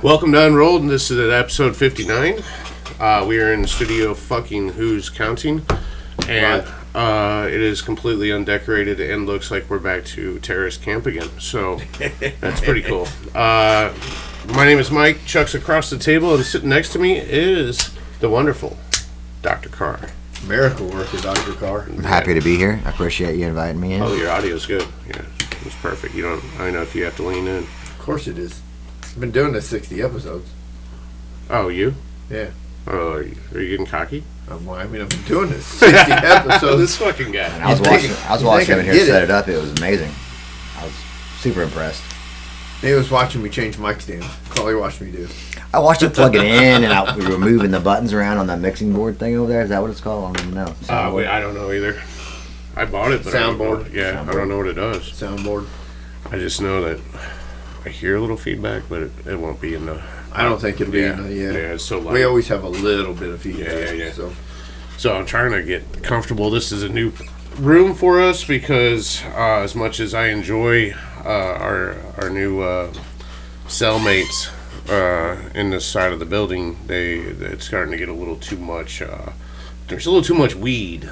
Welcome to Unrolled, and this is episode 59. We are in the studio fucking Who's Counting, and it is completely undecorated and looks like we're back to terrorist camp again, so that's pretty cool. My name is Mike. Chuck's across the table, and sitting next to me is the wonderful Dr. Carr. Miracle worker, Dr. Carr. I'm happy to be here. I appreciate you inviting me in. Oh, your audio's good. Yeah, it's perfect. I don't know if you have to lean in. Of course it is. I've been doing this 60 episodes. Oh, you? Yeah. Oh, are you getting cocky? I've been doing this 60 episodes. This fucking guy. And I was watching him here set it up. It was amazing. I was super impressed. He was watching me change mic stands. That's all he watched me do. I watched you plug it in, and we were moving the buttons around on that mixing board thing over there. Is that what it's called? I don't even know. I don't know either. I bought it, but Soundboard. I don't know what it does. Soundboard. I just know that I hear a little feedback, but it won't be in the... I don't think it'll be in the... Yeah, it's so loud. We always have a little bit of feedback. Yeah. So I'm trying to get comfortable. This is a new room for us because as much as I enjoy our new cellmates in this side of the building, it's starting to get a little too much... there's a little too much weed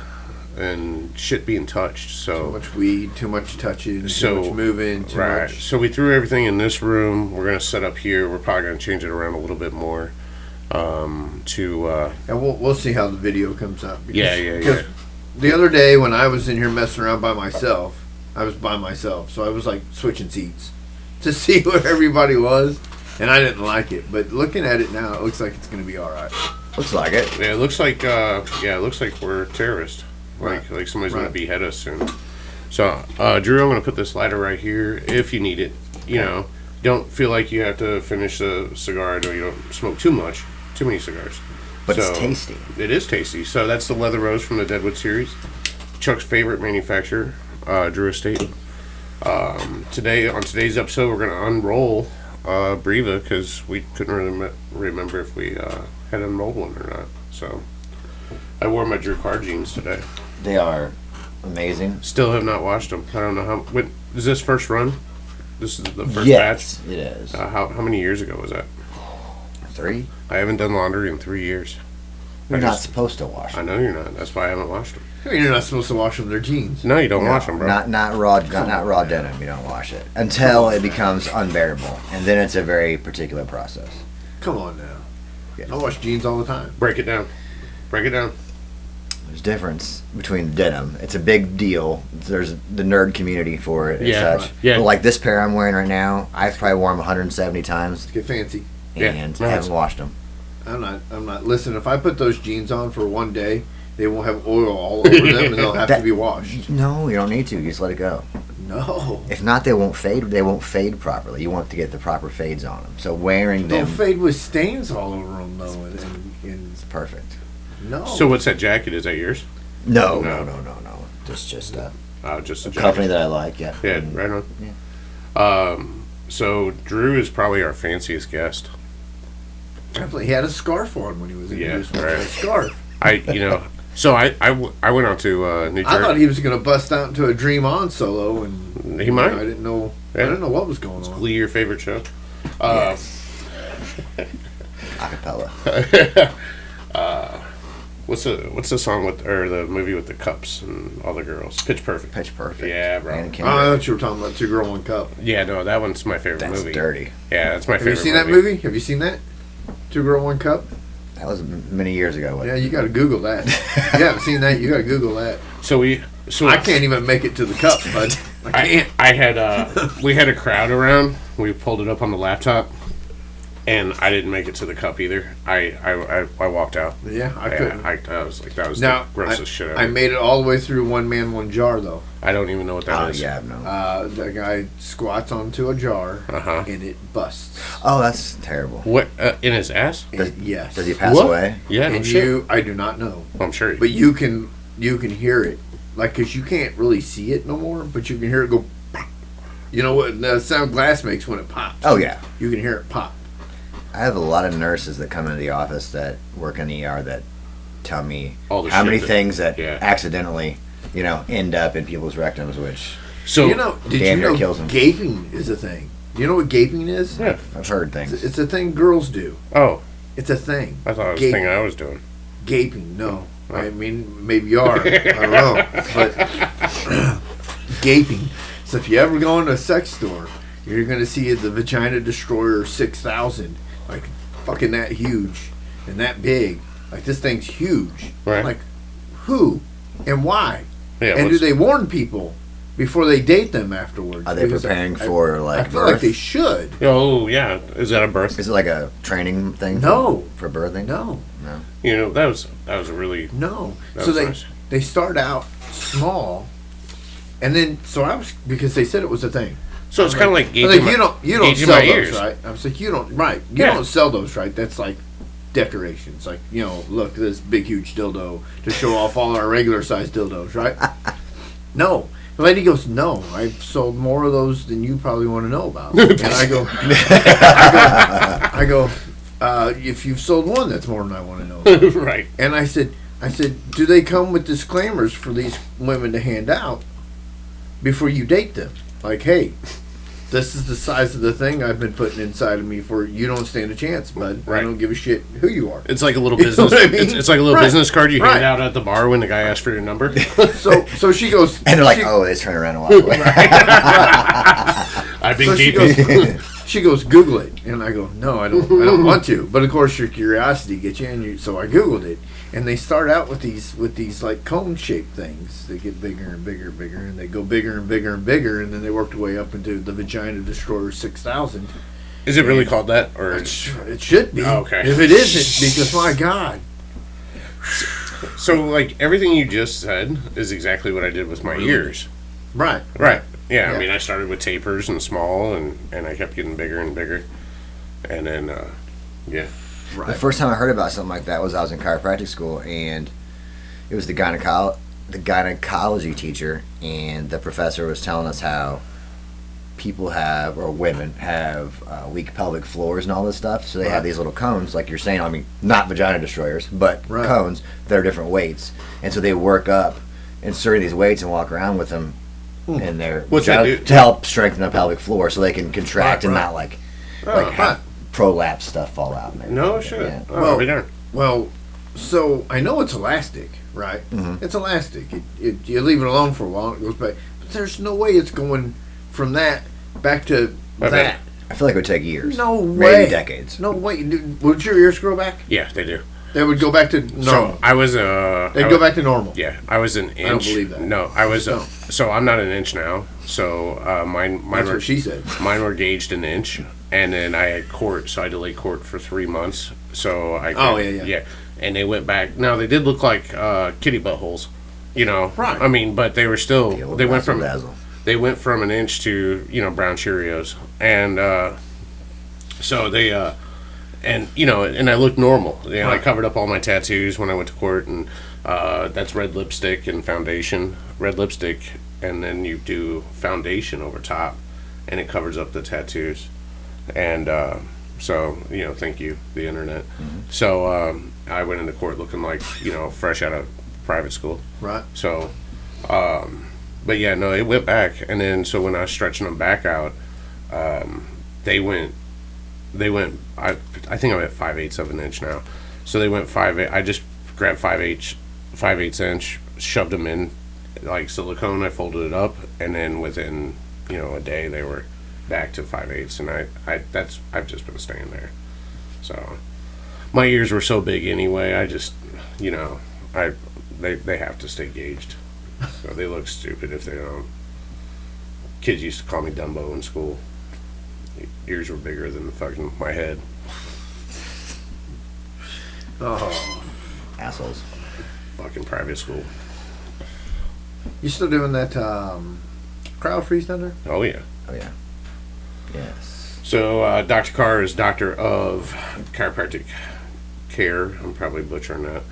and shit being touched. So too much weed, too much touching, too much moving, too much. So we threw everything in this room. We're gonna set up here. We're probably gonna change it around a little bit more. And we'll see how the video comes out. Because the other day when I was in here messing around by myself, I was by myself, so I was like switching seats to see where everybody was, and I didn't like it. But looking at it now, it looks like it's gonna be all right. Looks like it. Yeah, it looks like we're terrorists. Like somebody's going to behead us soon. So, Drew, I'm going to put this lighter right here if you need it. You know, don't feel like you have to finish the cigar. I know you don't smoke too many cigars. But it's tasty. It is tasty. So that's the Leather Rose from the Deadwood series. Chuck's favorite manufacturer, Drew Estate. On today's episode, we're going to unroll breva because we couldn't really remember if we had unrolled one or not. So I wore my Drew Carr jeans today. They are amazing. Still have not washed them. I don't know how. Is this first run? This is the first batch? Yes, it is. How many years ago was that? 3. I haven't done laundry in 3 years. You're not supposed to wash them. I know you're not. That's why I haven't washed them. You're not supposed to wash them. They're jeans. No, you don't wash them, bro. Not raw denim. You don't wash it until it becomes unbearable, and then it's a very particular process. Come on now. Yes. I wash jeans all the time. Break it down. There's a difference between denim. It's a big deal. There's the nerd community for it and such. Right. Yeah. But like this pair I'm wearing right now, I've probably worn them 170 times. Let's get fancy. And I haven't washed them. I'm not. Listen, if I put those jeans on for one day, they won't have oil all over them, and they'll have to be washed. No, you don't need to. You just let it go. No. If not, they won't fade. They won't fade properly. You want to get the proper fades on them. So wearing them... They'll fade with stains all over them, though. It's perfect. No. So what's that jacket? Is that yours? No. Just a jacket. company that I like, yeah. Yeah, right on. Yeah. So Drew is probably our fanciest guest. Definitely. He had a scarf on when he was introduced. Yeah, right. A scarf. So I went out to New Jersey. I thought he was going to bust out into a Dream On solo, and he might. I didn't know. Yeah. I didn't know what was going on. Glee, your favorite show? Yes. Acapella. What's the song or the movie with the cups and all the girls? Pitch Perfect. Pitch Perfect. Yeah, bro. I thought you were talking about 2 Girl 1 Cup. Yeah, no, that one's my favorite movie. That's dirty. Yeah, that's my favorite. Have you seen that movie? Have you seen that? 2 Girl 1 Cup. That was many years ago. Yeah, you got to Google that. If you haven't seen that, you got to Google that. So I can't even make it to the cup, but I can't. We had a crowd around. We pulled it up on the laptop, and I didn't make it to the cup either. I walked out. Yeah, I couldn't. I was like, that was the grossest shit ever. I made it all the way through One Man, One Jar, though. I don't even know what that is. Yeah, no. The guy squats onto a jar, and it busts. Oh, that's terrible. What, in his ass? Yes. Does he pass away? Yeah, and I do not know. I'm sure. But you can hear it. Like, because you can't really see it no more, but you can hear it go, you know what the sound glass makes when it pops. Oh, yeah. You can hear it pop. I have a lot of nurses that come into the office that work in the ER that tell me how many things that accidentally, end up in people's rectums, which did you know kills them. gaping is a thing? You know what gaping is? Yeah. I've heard things. It's a thing girls do. Oh. It's a thing. I thought it was a thing I was doing. Gaping, no. I mean, maybe you are. I don't know. But gaping. So if you ever go into a sex store, you're going to see the Vagina Destroyer 6000. Like, fucking that huge and that big. Like, this thing's huge. Right. Like, who and why? Yeah, and do they warn people before they date them afterwards? Are they preparing for, like, I feel birth? like they should. Oh, yeah. Is that a birth? Is it like a training thing? No. For birthing? No. You know, that was a really... No. That So was nice. they start out small, and then, because they said it was a thing. So it's kind of like I gauging was like, you don't sell those, ears. right? I was like, you don't sell those, right? That's like decorations. Like, look, this big, huge dildo to show off all our regular size dildos, right? No. The lady goes, no, I've sold more of those than you probably want to know about. And I go, if you've sold one, that's more than I want to know about. Right. And I said, do they come with disclaimers for these women to hand out before you date them? Like, hey, this is the size of the thing I've been putting inside of me for you don't stand a chance, bud. Right. I don't give a shit who you are. It's like a little You know business. what I mean? It's like a little Right. business card you hand Right. out at the bar when the guy asks for your number. So she goes, And they're like, oh, they turn around and walk away. I've been so keeping. she goes, Google it, and I go, no, I don't want to. But of course, your curiosity gets you, and so I Googled it, and they start out with these like cone shaped things. They get bigger and bigger and bigger, and they go bigger and bigger and bigger, and then they work their way up into the Vagina Destroyer 6000. Is it really called that, or It should be. Oh, okay. If it isn't, because my God. so? Like everything you just said is exactly what I did with my ears. Right. Right. Yeah. Yeah. I mean, I started with tapers and small, and I kept getting bigger and bigger, and then yeah. Right. The first time I heard about something like that was I was in chiropractic school, and it was the gynecology teacher, and the professor was telling us how people have, or women have, weak pelvic floors and all this stuff. So they have these little cones, like you're saying. I mean, not vagina destroyers, but cones that are different weights, and so they work up inserting these weights and walk around with them in their vagina to help strengthen the pelvic floor, so they can contract and not like have prolapse stuff fall out. And No shit. Yeah. Well, so I know it's elastic, right? Mm-hmm. It's elastic. You leave it alone for a while, it goes back. But there's no way it's going from that back to that. I feel like it would take years. No way. Maybe decades. No way. Would your ears grow back? Yeah, they do. They would go back to normal. So I was They'd go back to normal. Yeah, I was an inch. I don't believe that. No, I was. No. So I'm not an inch now. So mine That's were, what she said. Mine were gauged an inch, and then I had court, so I delayed court for 3 months. So I. Yeah. And they went back. Now they did look like kitty buttholes, Right. I mean, but they were still. They went from. Dazzle. They went from an inch to brown Cheerios, and so they. And and I looked normal. I covered up all my tattoos when I went to court, and that's red lipstick and foundation. Red lipstick, and then you do foundation over top, and it covers up the tattoos. And so thank you, the internet. Mm-hmm. So I went into court looking like fresh out of private school. Right. So, but yeah, no, it went back, and then so when I was stretching them back out, they went. I think I'm at 5/8 of an inch now. So they went 5/8. I just grabbed 5/8 inch, shoved them in like silicone. I folded it up, and then within a day they were back to 5/8. And I've just been staying there. So my ears were so big anyway. I just they have to stay gauged. So they look stupid if they don't. Kids used to call me Dumbo in school. Ears were bigger than fucking my head. Oh, assholes! Fucking private school. You still doing that cryo freeze down there? Oh yeah. Oh yeah. Yes. So Dr. Carr is doctor of chiropractic care. I'm probably butchering that.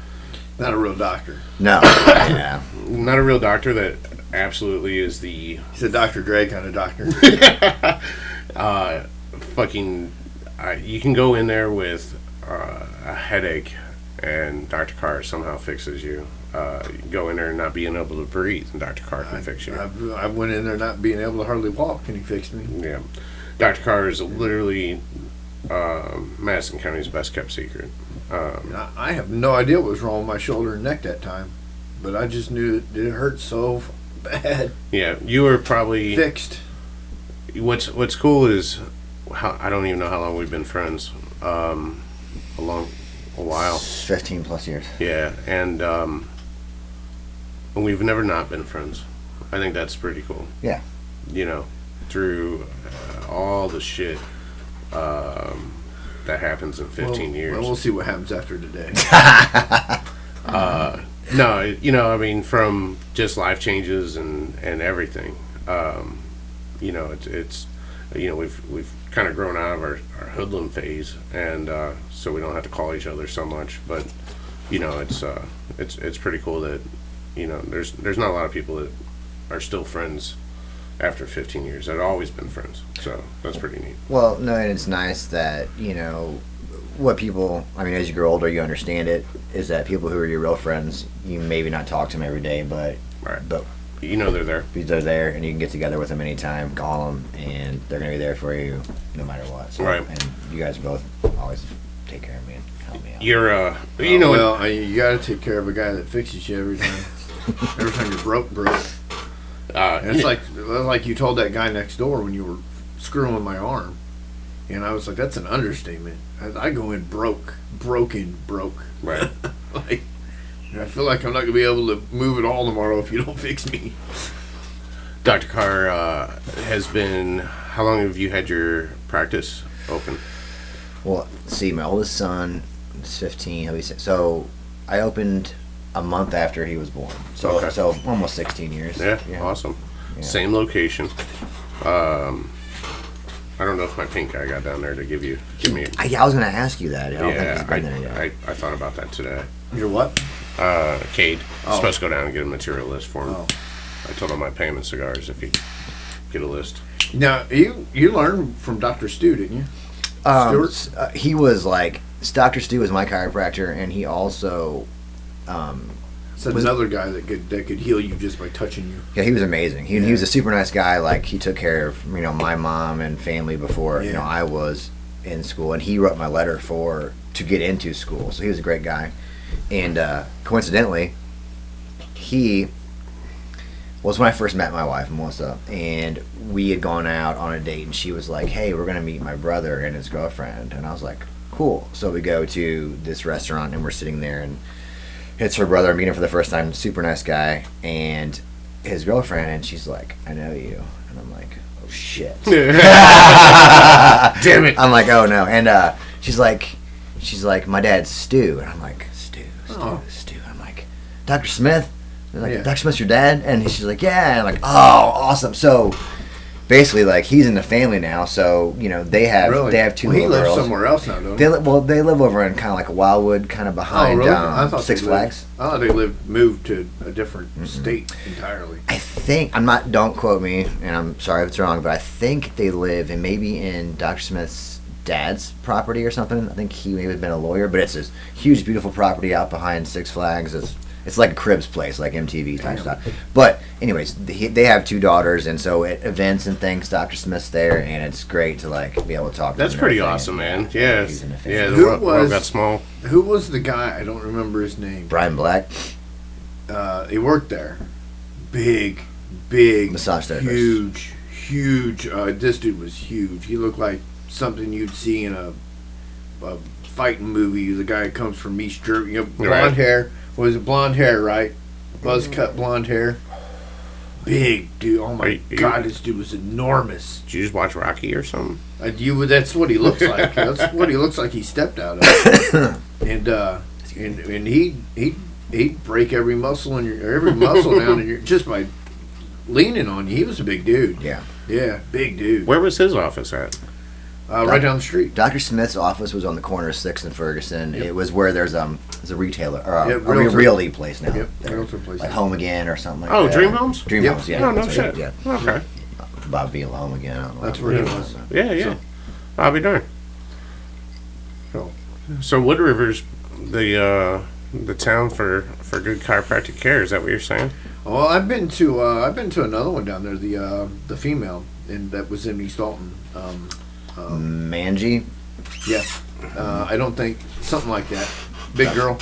Not a real doctor. No. Yeah. Not a real doctor. That absolutely is the. He's a Dr. Dre kind of doctor. You can go in there with a headache, and Dr. Carr somehow fixes you. You can go in there and not being able to breathe, and Dr. Carr can fix you. I went in there not being able to hardly walk, and he fixed me. Yeah. Dr. Carr is literally Madison County's best kept secret. I have no idea what was wrong with my shoulder and neck that time, but I just knew it hurt so bad. Yeah, you were probably Fixed. What's cool is I don't even know how long we've been friends. A while. 15 plus years. Yeah, and we've never not been friends. I think that's pretty cool. Yeah. You know, through all the shit that happens in 15 years. Well, we'll see what happens after today. No, you know, I mean, from just life changes and everything. You know, it's you know, we've kind of grown out of our hoodlum phase, and so we don't have to call each other so much. But you know, it's pretty cool that, you know, there's not a lot of people that are still friends after 15 years. They've always been friends, so that's pretty neat. Well, no, and it's nice that, you know, what people, I mean, as you grow older, you understand it, is that people who are your real friends, you maybe not talk to them every day, but Right. But you know they're there. They're there, and you can get together with them anytime, call them, and they're going to be there for you no matter what. So, Right. And you guys both always take care of me and help me out. You're, you know... Well, you got to take care of a guy that fixes you every time. Every time you're broke. It's like you told that guy next door when you were screwing my arm. And I was like, that's an understatement. I go in broken. Right. Like, I feel like I'm not going to be able to move at all tomorrow if you don't fix me. Dr. Carr has been... How long have you had your practice open? Well, see, my oldest son is 15. He'll be so I opened a month after he was born. So Okay. so almost 16 years. Yeah, awesome. Yeah. Same location. I don't know if my pink guy got down there to give me. I was going to ask you that. I don't think he's been there yet. I thought about that today. You're what? Cade. Oh. Supposed to go down and get a material list for him. Oh. I told him I'd pay him in cigars if he get a list. Now, you learned from Dr. Stu, didn't you? Stewart? He was like, Dr. Stu was my chiropractor, and he also So another guy that could heal you just by touching you. yeah, he was amazing. He was a super nice guy. Like, he took care of, you know, my mom and family before, you know, I was in school, and he wrote my letter to get into school. So he was a great guy. And coincidentally, he was when I first met my wife, Melissa, and we had gone out on a date, and she was like, hey, we're going to meet my brother and his girlfriend. And I was like, cool. So we go to this restaurant, and we're sitting there, and it's her brother. I'm meeting him for the first time. Super nice guy. And his girlfriend, and she's like, I know you. And I'm like, oh, shit. Damn it. I'm like, oh, no. And she's like, my dad's Stu. And I'm like, Stu. I'm like, Dr. Smith? They're like, Dr. Smith's your dad? And she's like, yeah. And I'm like, oh, awesome. So basically, like, he's in the family now. So, you know, they have two little girls. He lives somewhere else now, don't he? They live over in kind of like Wildwood, kind of behind Six Flags. I thought they moved to a different state entirely. I think, don't quote me, and I'm sorry if it's wrong, but I think they live in Dr. Smith's dad's property or something. I think he may have been a lawyer, but it's this huge, beautiful property out behind Six Flags. It's like a Cribs place, like MTV type stuff. But anyways, they have two daughters, and so at events and things, Dr. Smith's there, and it's great to like be able to talk to That's him. pretty awesome, man. Yeah. Yeah, the world got small. Who was the guy? I don't remember his name. Brian Black. He worked there. Big massage therapist. Huge. This dude was huge. He looked like something you'd see in a fighting movie. The guy comes from East Germany. You know, blonde hair. Was it blonde hair, right? Buzz cut blonde hair. Big dude. Oh my God, this dude was enormous. Did you just watch Rocky or something? That's what he looks like. That's what he looks like. He stepped out of. And he'd break every muscle down in your just by leaning on you. He was a big dude. Yeah, big dude. Where was his office at? Right down the street. Dr. Smith's office was on the corner of 6th and Ferguson. Yep. It was where there's a retailer or a realty place now. Yep, realty place. Like Home Again or something like that. Oh, Dream Homes? Dream Homes, yeah. Oh, no shit. Yeah. Okay. Bob Vila Home Again. I don't know. That's where he was. Yeah. So, I'll be darned. So Wood River's the town for good chiropractic care. Is that what you're saying? Well, I've been to another one down there. The female. and that was in East Alton. Manji. Yeah, I don't think something like that. Big girl,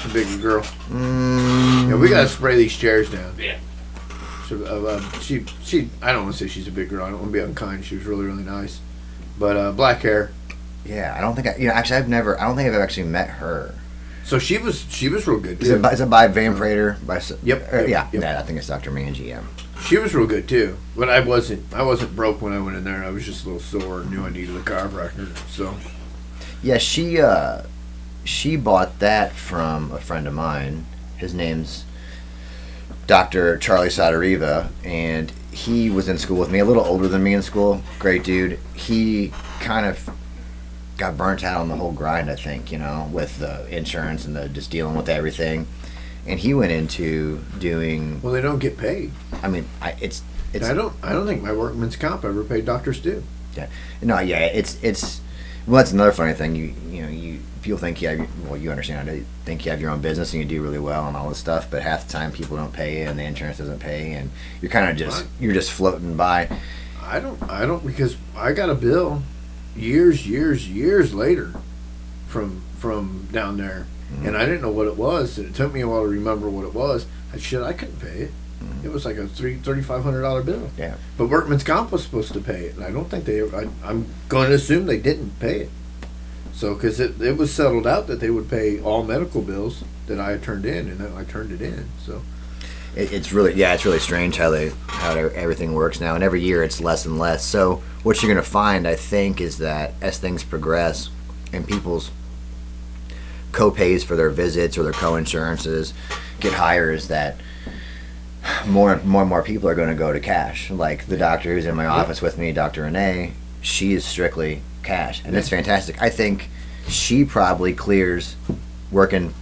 a bigger girl. Yeah, we gotta spray these chairs down. Yeah. So, she. I don't want to say she's a big girl. I don't want to be unkind. She was really, really nice, but black hair. Yeah, I don't think actually I've never. I don't think I've actually met her. So she was real good Is too. it by Van Prater? Yep. Yeah, Yep. I think it's Dr. Manji. Yeah. She was real good too, but I wasn't broke when I went in there. I was just a little sore and knew I needed a chiropractor. So Yeah, she bought that from a friend of mine. His name's Dr. Charlie Sadariva, and he was in school with me, a little older than me in school. Great dude. He kind of got burnt out on the whole grind, I think, with the insurance and just dealing with everything. And he went into doing. well, they don't get paid. I mean, it's. I don't think my workman's comp ever paid doctors due. Yeah. No. Yeah. It's. Well, that's another funny thing. You people think you have. Well, you understand. I think you have your own business and you do really well and all this stuff. But half the time, people don't pay you and the insurance doesn't pay, and you're kind of just floating by. I don't because I got a bill years later from down there. And I didn't know what it was, and it took me a while to remember what it was. I couldn't pay it. It was like a $3,500 bill. Yeah. But workman's comp was supposed to pay it, and I don't think they ever. I'm going to assume they didn't pay it. So, because it was settled out that they would pay all medical bills that I had turned in, and then I turned it in. So. It's really strange how everything works now, and every year it's less and less. So what you're going to find, I think, is that as things progress and people's co-pays for their visits or their co-insurances get higher, is that more and more people are going to go to cash. Like the doctor who's in my office with me, Dr. Renee, she is strictly cash, and it's fantastic. I think she probably clears working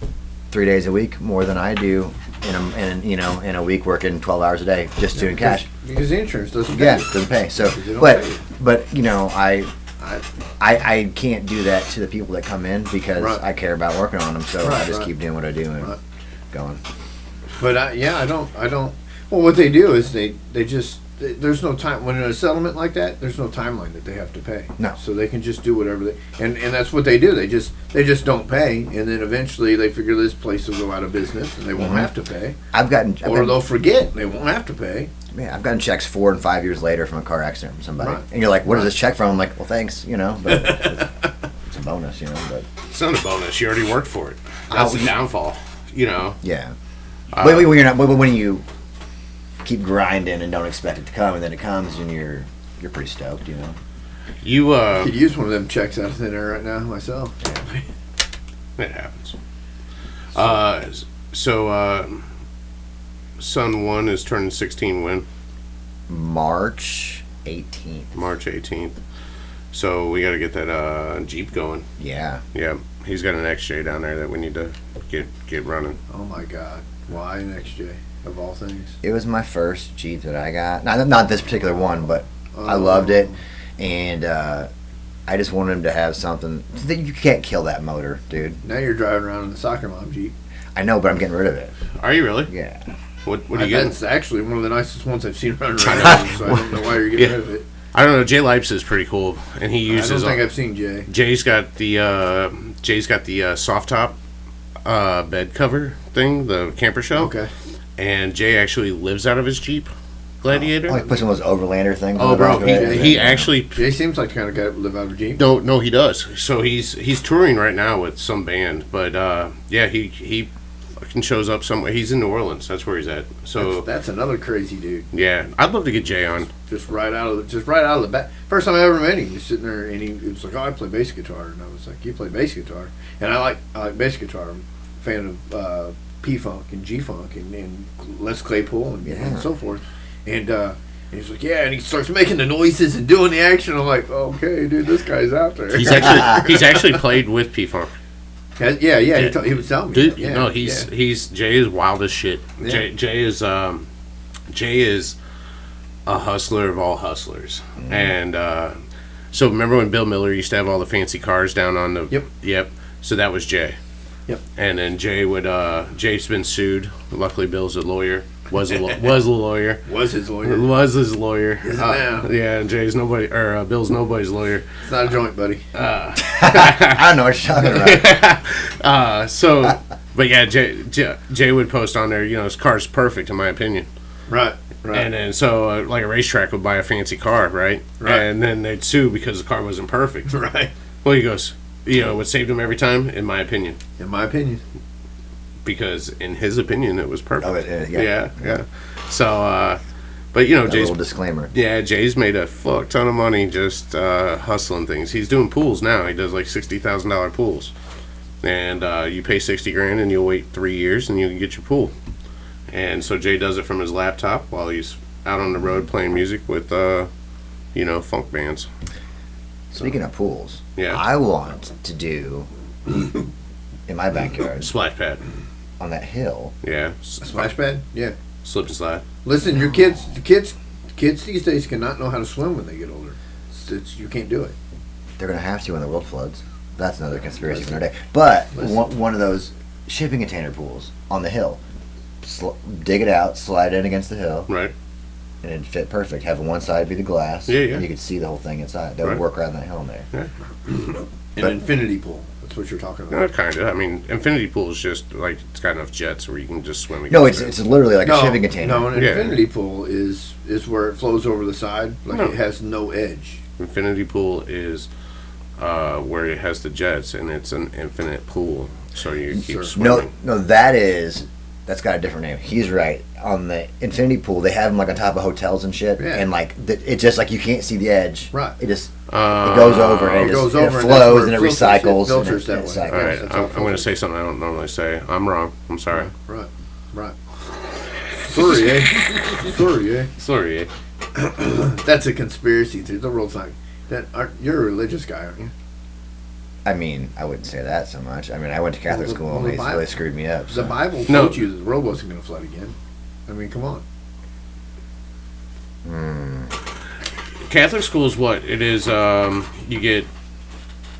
3 days a week more than I do in a week working 12 hours a day just doing cash. Because the insurance doesn't pay. Yeah, doesn't pay. So, but I can't do that to the people that come in because I care about working on them. So I just keep doing what I do and going. But I don't. Well, what they do is they just there's no time when in a settlement like that. There's no timeline that they have to pay. No. So they can just do whatever they and that's what they do. They just don't pay, and then eventually they figure this place will go out of business and they won't have to pay. They'll forget and they won't have to pay. Yeah, I've gotten checks 4 and 5 years later from a car accident from somebody, and you're like, "What is this check from?" I'm like, "Well, thanks, but it's a bonus, But It's not a bonus. You already worked for it. That's the downfall, Yeah. When you're not, when you keep grinding and don't expect it to come, and then it comes, and you're pretty stoked, You I could use one of them checks out of thin air right now myself. It happens. Son 1 is turning 16 when? March 18th. March 18th. So we got to get that Jeep going. Yeah. Yeah. He's got an XJ down there that we need to get running. Oh my God! Why an XJ of all things? It was my first Jeep that I got. Not this particular one, but I loved it, and I just wanted him to have something. You can't kill that motor, dude. Now you're driving around in the soccer mom Jeep. I know, but I'm getting rid of it. Are you really? Yeah. What are you getting? That's actually one of the nicest ones I've seen running around. So I don't know why you're getting rid of it. I don't know. Jay Lipes is pretty cool, and he uses. I don't think I've seen Jay. Jay's got the soft top bed cover thing, the camper shell. Okay. And Jay actually lives out of his Jeep Gladiator. He puts one of those Overlander things. Oh, bro, he actually. Jay seems like the kind of guy that would live out of a Jeep. No, he does. So he's touring right now with some band, but he fucking shows up somewhere. He's in New Orleans. That's where he's at. So that's another crazy dude. Yeah, I'd love to get Jay on. Just right out of the back. First time I ever met him, he was sitting there and he was like, "Oh, I play bass guitar," and I was like, "You play bass guitar?" And I like bass guitar. I'm a fan of P-Funk and G-Funk and Les Claypool and so forth. And he's like, "Yeah," and he starts making the noises and doing the action. I'm like, "Okay, dude, this guy's out there." He's actually played with P-Funk. Yeah. He was telling me. Dude, that. no, he's Jay is wild as shit. Yeah. Jay is a hustler of all hustlers, and so remember when Bill Miller used to have all the fancy cars down on the yep. So that was Jay. Yep. And then Jay's been sued. Luckily, Bill's a lawyer, Was a lawyer. Was his lawyer. Was his lawyer. Is it now? Yeah, Jay's nobody, or Bill's nobody's lawyer. It's not a joint, buddy. I don't know what you're talking about. But yeah, Jay would post on there, his car's perfect in my opinion. Right. And then so like a racetrack would buy a fancy car, right? And then they'd sue because the car wasn't perfect. Right. Well, he goes, what saved him every time, in my opinion. In my opinion. Because in his opinion, it was perfect. Oh, Yeah. So, but Jay's Jay's little disclaimer. Yeah, Jay's made a fuck ton of money just hustling things. He's doing pools now. He does like $60,000 pools, and you pay $60,000 and you'll wait 3 years and you can get your pool. And so Jay does it from his laptop while he's out on the road playing music with funk bands. Speaking of pools, Yeah. I want to do in my backyard Splash pad. on that hill. Yeah. Splash pad? Yeah. Slip and slide. Listen, your kids these days cannot know how to swim when they get older. You can't do it. They're gonna have to when the world floods. That's another conspiracy for another day. But one of those shipping container pools on the hill. Dig it out, slide it in against the hill, Right. and it'd fit perfect. Have one side be the glass, Yeah. and you could see the whole thing inside. That Right. would work around that hill in there. An infinity pool. That's what you're talking about. Kind of. I mean, infinity pool is just like it's got enough jets where you can just swim. No, it's literally like a shipping container. No, an Yeah. infinity pool is where it flows over the side, like No. it has no edge. Infinity pool is where it has the jets, and it's an infinite pool, so you keep swimming. No, that's got a different name. He's right. On the infinity pool, they have them like on top of hotels and shit, Yeah. and like it's just like you can't see the edge. Right. It just it goes over and it goes just, over it and that's flows where and it it filters. recycles. It filters and that way. cycles. All right, That's all I'm going to say something I don't normally say. I'm wrong. I'm sorry. Right. Sorry, eh? Sorry. That's a conspiracy theory. The world's not. You're a religious guy, aren't you? I mean, I wouldn't say that so much. I mean, I went to Catholic school and they really screwed me up. The So. Bible No. told you that the world wasn't going to flood again. I mean, come on. Catholic school is what? It is, you get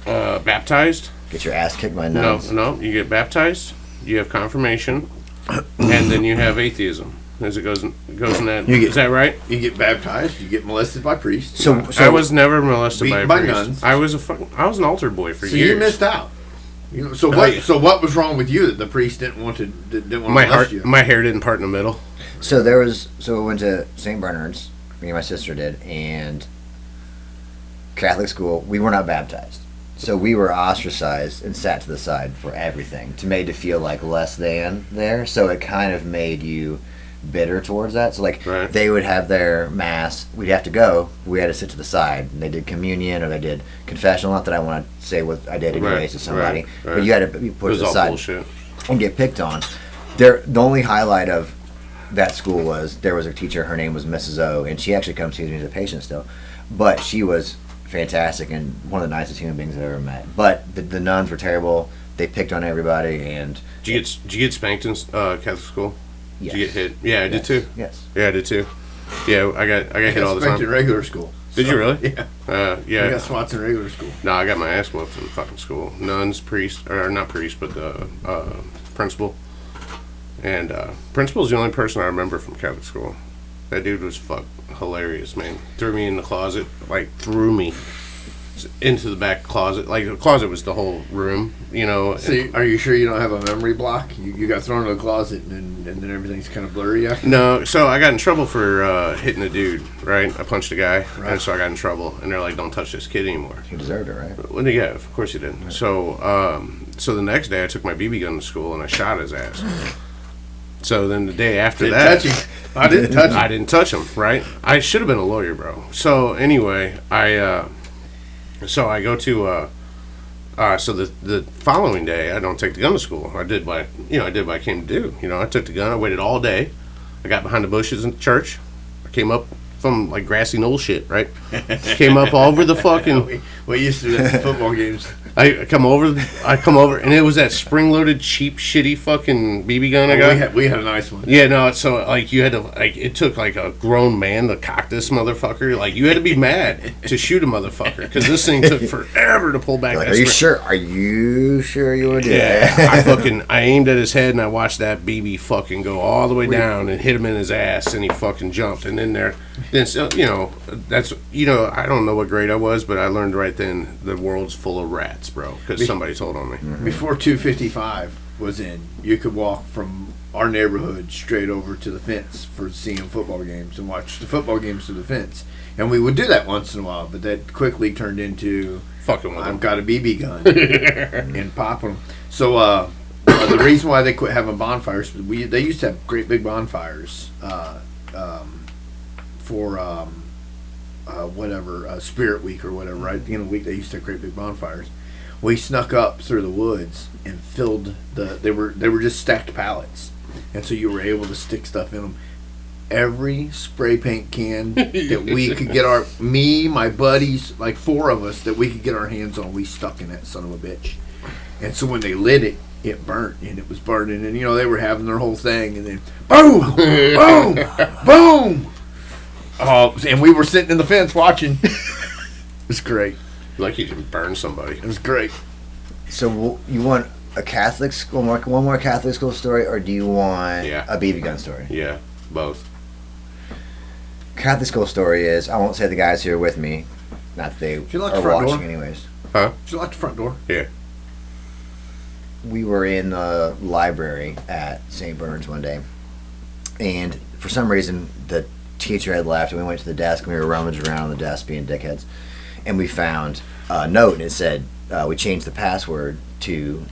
baptized. Get your ass kicked by nuns. No, you get baptized, you have confirmation, and then you have atheism. As it goes in that. Is that right? You get baptized. You get molested by priests. So I was never molested by a beaten by priest. nuns. I was an altar boy for So years. you missed out. So Oh, what? yeah. So what was wrong with you that the priest didn't want to My molest you? my hair didn't part in the middle. So we went to St. Bernard's, me and my sister did, and Catholic school, we were not baptized. So we were ostracized and sat to the side for everything, made to feel like less than there. So it kind of made you bitter towards that. So like Right. they would have their mass, we'd have to go, we had to sit to the side, and they did communion or they did confessional. Not that I want to say what I did anyways to somebody, right. but you had to be It put was to the all side bullshit. and get picked on. The only highlight of that school was there was a teacher, her name was Mrs. O, and she actually comes to me as a patient still, but she was fantastic and one of the nicest human beings I've ever met. But the nuns were terrible. They picked on everybody, and Did you get spanked in Catholic school? yes. Did you get hit? Yeah, I did too. Yes. Yeah, I did too. Yeah, I got hit all the spanked in time. regular school. Did you really? Yeah. Yeah. You got swats in regular school. No, I got my ass whooped in fucking school. Nuns, priests, or not priests, but the principal. And principal's the only person I remember from Catholic school. That dude was hilarious, man. Threw me in the closet, threw me into the back closet. Like, the closet was the whole room, So are you sure you don't have a memory block? You got thrown in a closet and then everything's kind of blurry after? No, so I got in trouble for hitting a dude, right? I punched a guy, Right. and so I got in trouble. And they're like, don't touch this kid anymore. He deserved it, right? Well, yeah, of course he did. So, so the next day I took my BB gun to school and I shot his ass. So then the day after Didn't that, touch him. I didn't touch him. I didn't touch him, right? I should have been a lawyer, bro. So anyway, I go to so the following day I don't take the gun to school. I did what I came to do. I took the gun. I waited all day. I got behind the bushes in the church. I came up from like grassy knoll shit, right? Came up all over the fucking. We used to do that in football games. I come over, and it was that spring-loaded, cheap, shitty fucking BB gun I got. We had a nice one. Yeah, no, so, like, you had to, like, it took, like, a grown man to cock this motherfucker. Like, you had to be mad to shoot a motherfucker, because this thing took forever to pull back. Like, that are you spring. sure? Are you sure you want to do Yeah, that? I aimed at his head, and I watched that BB fucking go all the way down and hit him in his ass, and he fucking jumped. And then, so, you know, that's, you know, I don't know what grade I was, but I learned right then the world's full of rats, bro, because somebody told on me. Before 255 was in, you could walk from our neighborhood straight over to the fence for seeing football games and watch the football games to the fence. And we would do that once in a while, but that quickly turned into Fucking with I've them. got a BB gun and popping them. So the reason why they quit having bonfires, they used to have great big bonfires for whatever Spirit Week or whatever, right? At the end of the week they used to have great big bonfires. We snuck up through the woods and filled they were just stacked pallets, and so you were able to stick stuff in them. Every spray paint can that we could get my buddies, like 4 of us, that we could get our hands on, we stuck in that son of a bitch. And so when they lit it, it burnt, and it was burning, and you know, they were having their whole thing, and then boom, boom, boom. And we were sitting in the fence watching. It was great. Like you can burn somebody. It was great. So you want a Catholic school, one more Catholic school story, or do you want a BB gun story? Yeah, both. Catholic school story is, I won't say the guys here with me, not that they you lock are the front watching door? anyways. Huh? Did you lock the front door? Yeah. We were in the library at St. Bernard's one day, and for some reason the teacher had left, and we went to the desk, and we were rummaging around on the desk being dickheads, and we found a note, and it said, we changed the password to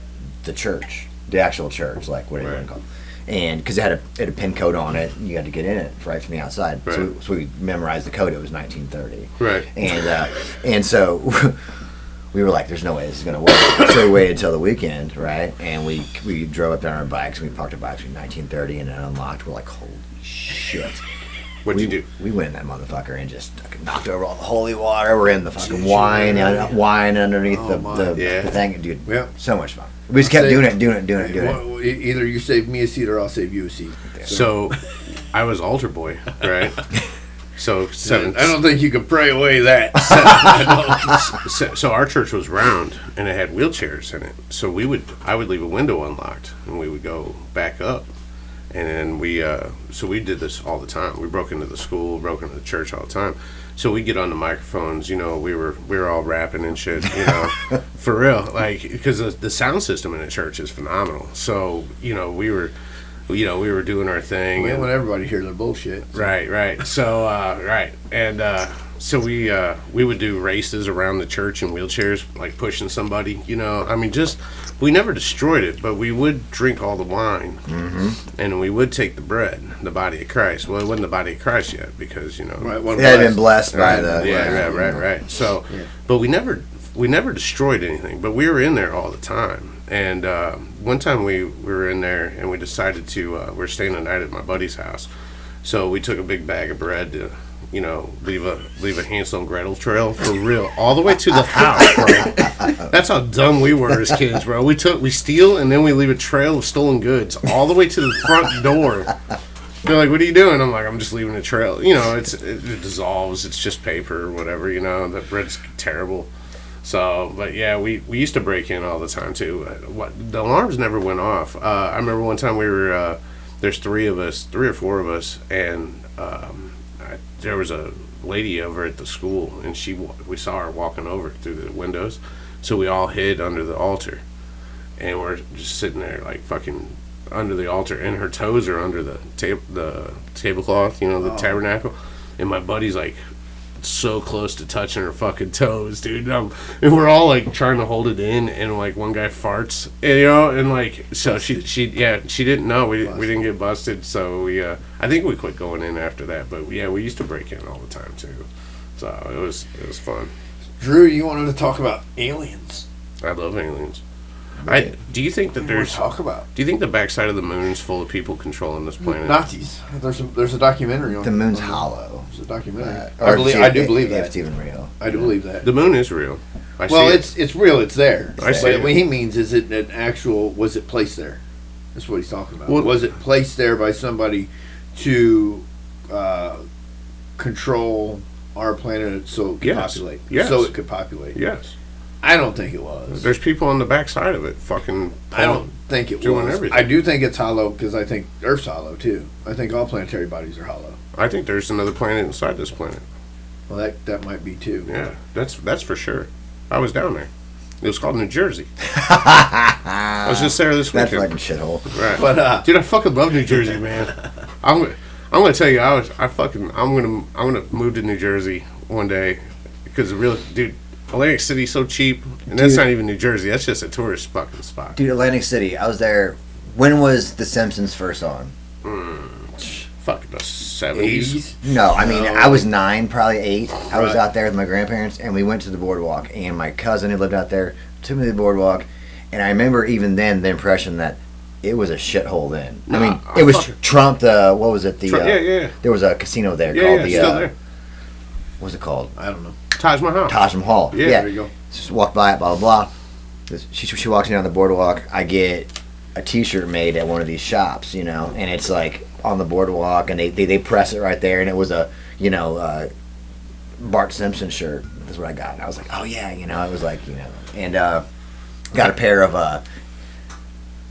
the church, the actual church, like whatever you want to call it. And because it had a pin code on it, you had to get in it right from the outside. Right. So we memorized the code. It was 1930. Right. And so we were like, "There's no way this is gonna work." So we waited until the weekend, right? And we drove up there on our bikes. And we parked our bikes in 1930, and it unlocked. We're like, "Holy shit!" What'd you do? We went in that motherfucker and just fucking knocked over all the holy water. We're in the fucking wine underneath the thing, dude. Yep. So much fun. We just kept doing it. Well, either you save me a seat or I'll save you a seat. So I was altar boy, right? So I don't think you could pray away that. So our church was round and it had wheelchairs in it. So I would leave a window unlocked and we would go back up. And then we did this all the time. We broke into the school, broke into the church all the time. So we get on the microphones, you know, we were all rapping and shit, you know, for real, like, because the sound system in the church is phenomenal. So, you know, we were doing our thing. We don't want everybody to hear their bullshit. So. Right. So, so we would do races around the church in wheelchairs, like pushing somebody, you know. I mean, we never destroyed it, but we would drink all the wine, and we would take the bread, the body of Christ. Well, it wasn't the body of Christ yet, because, you know. Right, it had been blessed by the... Right. So, but we never destroyed anything, but we were in there all the time. And one time we were in there, and we decided to, we were staying the night at my buddy's house. So we took a big bag of bread to, you know, leave a Hansel and Gretel trail for real, all the way to the house, bro. That's how dumb we were as kids, bro. We steal and then we leave a trail of stolen goods all the way to the front door. They're like, "What are you doing?" I'm like, "I'm just leaving a trail." You know, it dissolves. It's just paper or whatever. You know, the bread's terrible. So, but yeah, we used to break in all the time too. The alarms never went off. I remember one time we were there's 3 or 4 of us, and there was a lady over at the school, and we saw her walking over through the windows, so we all hid under the altar, and we're just sitting there like fucking under the altar, and her toes are under the tablecloth, you know, the tabernacle, and my buddy's like so close to touching her fucking toes, dude. And we're all like trying to hold it in, and like one guy farts, and, you know, and like so she didn't know we didn't get busted, so I think we quit going in after that. But yeah, we used to break in all the time too, so it was fun. Drew, you wanted to talk about aliens. I love aliens. Do you think that What do you there's? talk about? Do you think the backside of the moon is full of people controlling this planet? Nazis. There's a documentary on The moon's on hollow. There's a documentary. I do believe that. It's even real. I do believe that. The moon is real. I Well, see it's real. It's there. I see But it. what he means is it an actual? Was it placed there? That's what he's talking about. Well- Was it placed there by somebody to control our planet so it could Yes. populate? Yes. So it could populate. Yes. I don't think it was. There's people on the backside of it, fucking. I don't think it doing was. everything. I do think it's hollow because I think Earth's hollow too. I think all planetary bodies are hollow. I think there's another planet inside this planet. Well, that might be too. Yeah, that's for sure. I was down there. It was called New Jersey. I was just there this That weekend. fucking shithole. Right. But Dude, I fucking love New Jersey, man. I'm gonna tell you, I'm gonna move to New Jersey one day because dude, Atlantic City's so cheap, and that's Dude. not even New Jersey. That's just a tourist fucking spot. Dude, Atlantic City. I was there. When was The Simpsons first on? Fucking the 70s. No, I mean, No. I was 9, probably 8. I was Right. out there with my grandparents, and we went to the boardwalk. And my cousin who lived out there took me to the boardwalk. And I remember even then the impression that it was a shithole then. I mean, I it was fucking- Trump, what was it? Yeah. There was a casino there Yeah, called yeah, still there. what was it called? I don't know. Taj Mahal. Taj Mahal. Yeah, There you go. Just walk by it, blah, blah, blah. She walks me down the boardwalk. I get a T-shirt made at one of these shops, you know, and it's like on the boardwalk, and they press it right there, and it was a, Bart Simpson shirt. That's what I got. And I was like, oh yeah, it was like, and got a pair of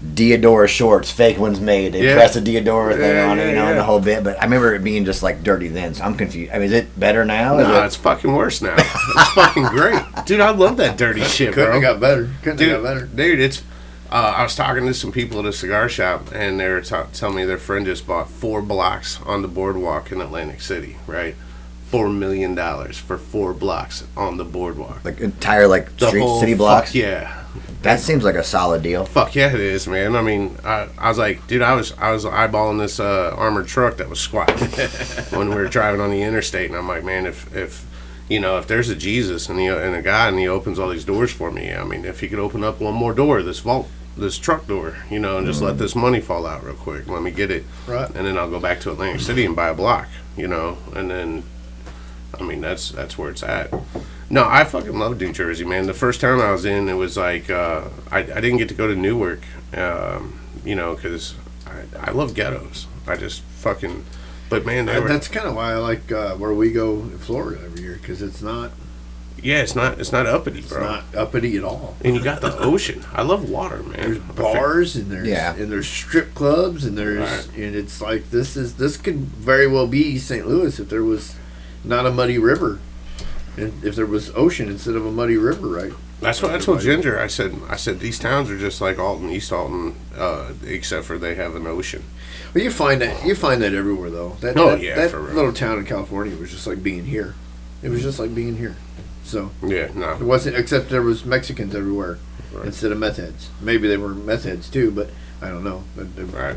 Diodora shorts, fake ones made. They Yeah. pressed a Diodora thing on it, yeah. and the whole bit. But I remember it being just like dirty then, so I'm confused. I mean, is it better now? Is No, it- it's fucking worse now. It's fucking great, dude. I love that dirty shit, Couldn't bro. have got better. Couldn't Dude, have got better. dude, it's. I was talking to some people at a cigar shop, and they were telling me their friend just bought 4 blocks on the boardwalk in Atlantic City, right? $4 million for 4 blocks on the boardwalk. like entire The street whole city blocks. Fuck yeah. That seems like a solid deal. Fuck yeah, it is, man. I mean, I was like, dude, I was eyeballing this armored truck that was squatting when we were driving on the interstate, and I'm like, man, if there's a Jesus and a guy and he opens all these doors for me, I mean, if he could open up one more door, this truck door, and just let this money fall out real quick, let me get it, Right. and then I'll go back to Atlantic City and buy a block, and then, I mean, that's where it's at. No, I fucking love New Jersey, man. The first time I was in, it was like I didn't get to go to Newark, because I love ghettos. I just fucking, but man, That's kind of why I like where we go in Florida every year because it's not it's not uppity, bro. not uppity at all. And you got the ocean. I love water, man. There's bars and there's Yeah. and there's strip clubs and there's Right. and it's like this could very well be St. Louis if there was not a muddy river. And if there was ocean instead of a muddy river, right? That's what I told Ginger. I said these towns are just like Alton, East Alton, except for they have an ocean. Well, you find that everywhere though. That For real. little town in California was just like being here. It was just like being here. So Yeah, no. it wasn't except there was Mexicans everywhere Right. instead of meth heads. Maybe they were meth heads too, but I don't know. Right.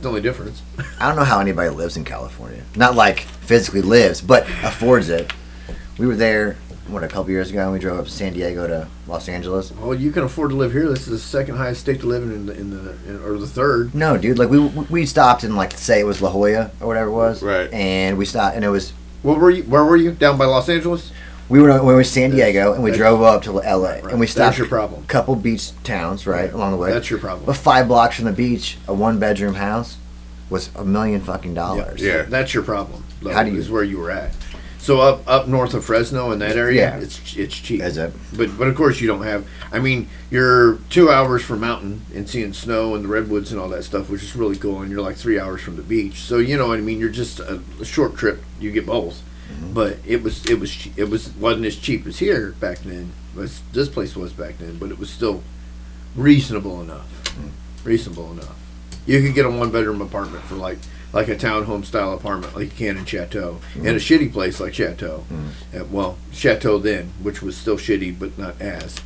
The only difference. I don't know how anybody lives in California. Not like physically lives, but affords it. We were there, a couple years ago, and we drove up to San Diego to Los Angeles. Well, you can afford to live here. This is the second highest state to live or the third. No, dude, like we stopped in say it was La Jolla or whatever it was. Right. And we stopped, and it was, Where were you? Down by Los Angeles? we were in San Diego, and we drove up to LA. Right. And we That's stopped your problem. a couple beach towns, right, along the way. That's your problem. But 5 blocks from the beach, a 1-bedroom house was $1 million fucking dollars. Yeah. That's your problem. Though, How do you- is where you were at. So up north of Fresno in that area, Yeah. it's cheap. Is it? But of course you don't have. I mean, you're 2 hours from mountain and seeing snow and the redwoods and all that stuff, which is really cool. And you're like 3 hours from the beach, so you know what I mean. You're just a short trip. You get both. But it wasn't as cheap as here back then. This place was back then, but it was still reasonable enough. Reasonable enough. You could get a 1-bedroom apartment for like a townhome style apartment like you can in Chateau, and a shitty place like Chateau. Chateau then, which was still shitty but not as.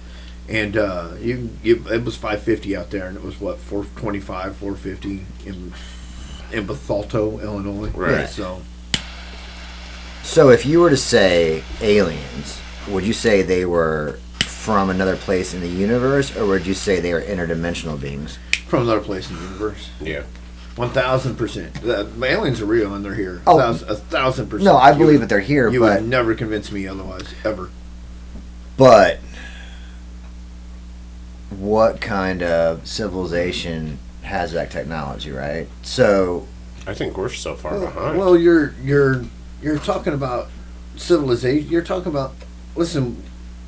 And it was $550 out there, and it was what $425, $450 in Bethalto, Illinois. Right. So if you were to say aliens, would you say they were from another place in the universe, or would you say they are interdimensional beings? From another place in the universe. Yeah. 1,000%. The aliens are real and they're here. Oh. 1,000%. No, I believe that they're here, You but would never convince me otherwise, ever. But what kind of civilization has that technology, right? So I think we're so far behind. Well, you're talking about civilization. You're talking about. Listen,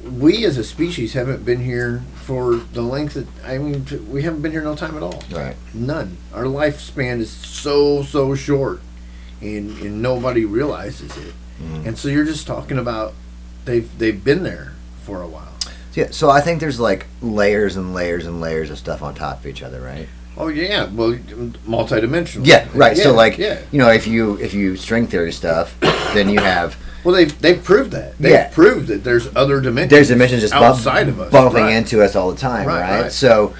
we as a species haven't been here for the length that we haven't been here no time at all. right. None. Our lifespan is so short, and nobody realizes it. Mm-hmm. And so you're just talking about they've been there for a while. Yeah, so I think there's like layers and layers and layers of stuff on top of each other, right? Oh yeah, well, multidimensional. Yeah, right. Yeah, so like, yeah. if you string theory stuff, then you have Well, they've proved that. They've proved that there's other dimensions. there's dimensions just outside of us, bumping right. into us all the time, Right, right. So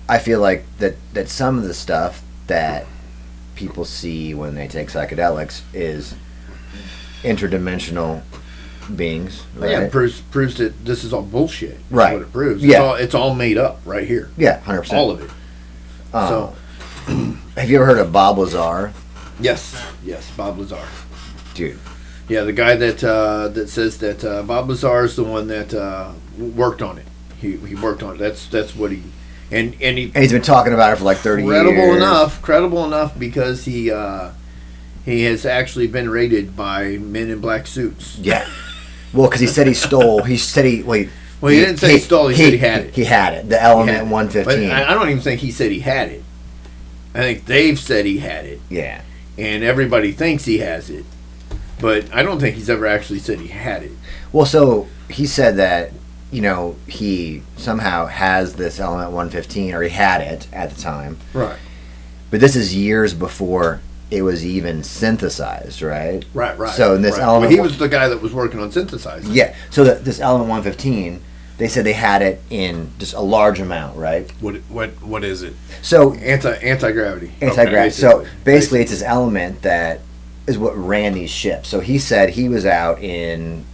I feel like that some of the stuff that people see when they take psychedelics is interdimensional beings, right? Yeah, it proves that this is all bullshit. That's Right. what it proves. Yeah. It's all made up right here. Yeah, 100%. All of it. So, have you ever heard of Bob Lazar? yes, Bob Lazar. Dude. Yeah, the guy that says that Bob Lazar is the one that worked on it. He worked on it. That's what he and he's been talking about it for like 30 years. Credible enough because he has actually been raided by men in black suits. Yeah. Well, because he said he stole. He said he wait. Well, he didn't say he stole. He said he had it. He had it. The element But 115. I don't even think he said he had it. I think they've said he had it, Yeah. and everybody thinks he has it. But I don't think he's ever actually said he had it. Well, so he said that he somehow has this element 115, or he had it at the time. Right. But this is years before it was even synthesized, right? Right. So in this right. element, well, he was the guy that was working on synthesizing. Yeah. So this element 115, they said they had it in just a large amount, right? What is it? So Anti-gravity. Anti-gravity. So basically, it's this element that is what ran these ships. So he said he was out in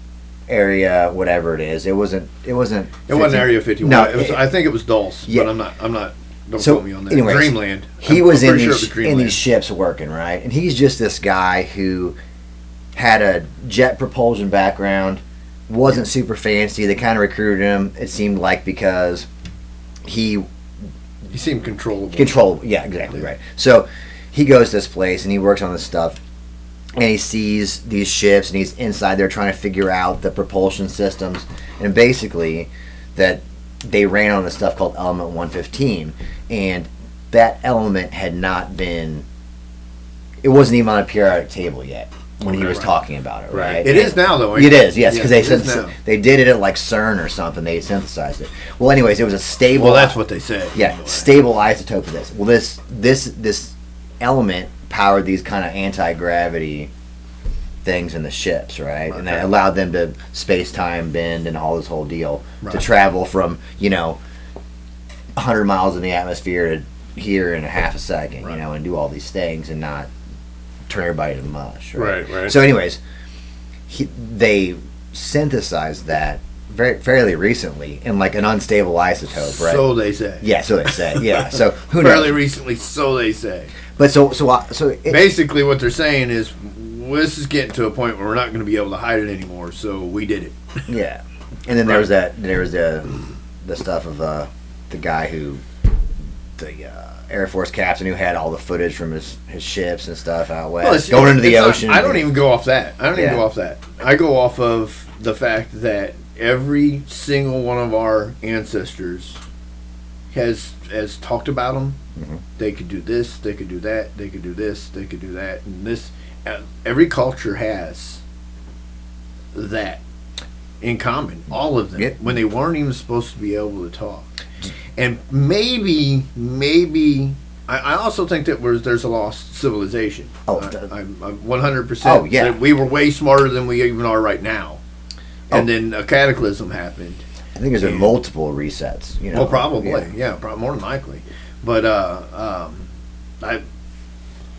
area whatever it is. It wasn't. It wasn't Area 51. No, I think it was Dulce. Yeah. But I'm not. Don't So, quote me on that. anyways, Dreamland. He I'm was in pretty sure it these Dreamland. ships working, right? And he's just this guy who had a jet propulsion background, wasn't super fancy. They kind of recruited him, it seemed like, because he seemed controllable. Yeah, exactly, right. So he goes to this place and he works on this stuff, and he sees these ships and he's inside there trying to figure out the propulsion systems, and basically that they ran on this stuff called element 115, and that element had not been, it wasn't even on a periodic table yet when he was talking about it, right? It is now, though. It is, yes, because Yeah, they did it at like CERN or something. They synthesized it. Well, anyways, it was a stable. Well, that's what they said. Yeah, anyway. stable isotope of this. Well, this element powered these kind of anti-gravity things in the ships, right? And that allowed them to space-time bend and all this whole deal to travel from 100 miles in the atmosphere to here in a half a second, and do all these things and not turn everybody to mush. Right. So, anyways, they synthesized that fairly recently in like an unstable isotope, right? So they say. Yeah, so they say. Yeah, so who knows? Fairly recently, so they say. But so basically, what they're saying is, this is getting to a point where we're not going to be able to hide it anymore. So we did it. Yeah, and then there was the stuff of the guy who the Air Force captain who had all the footage from his ships and stuff out west going into the ocean. I don't even go off that. I go off of the fact that every single one of our ancestors has talked about them. Mm-hmm. They could do this, they could do that, they could do this, they could do that, and this. Every culture has that in common. All of them, when they weren't even supposed to be able to talk. And maybe, I also think that there's a lost civilization. Oh, I'm 100%. Oh, yeah. We were way smarter than we even are right now. And then a cataclysm happened. I think there's been multiple resets. Well, probably, more than likely. But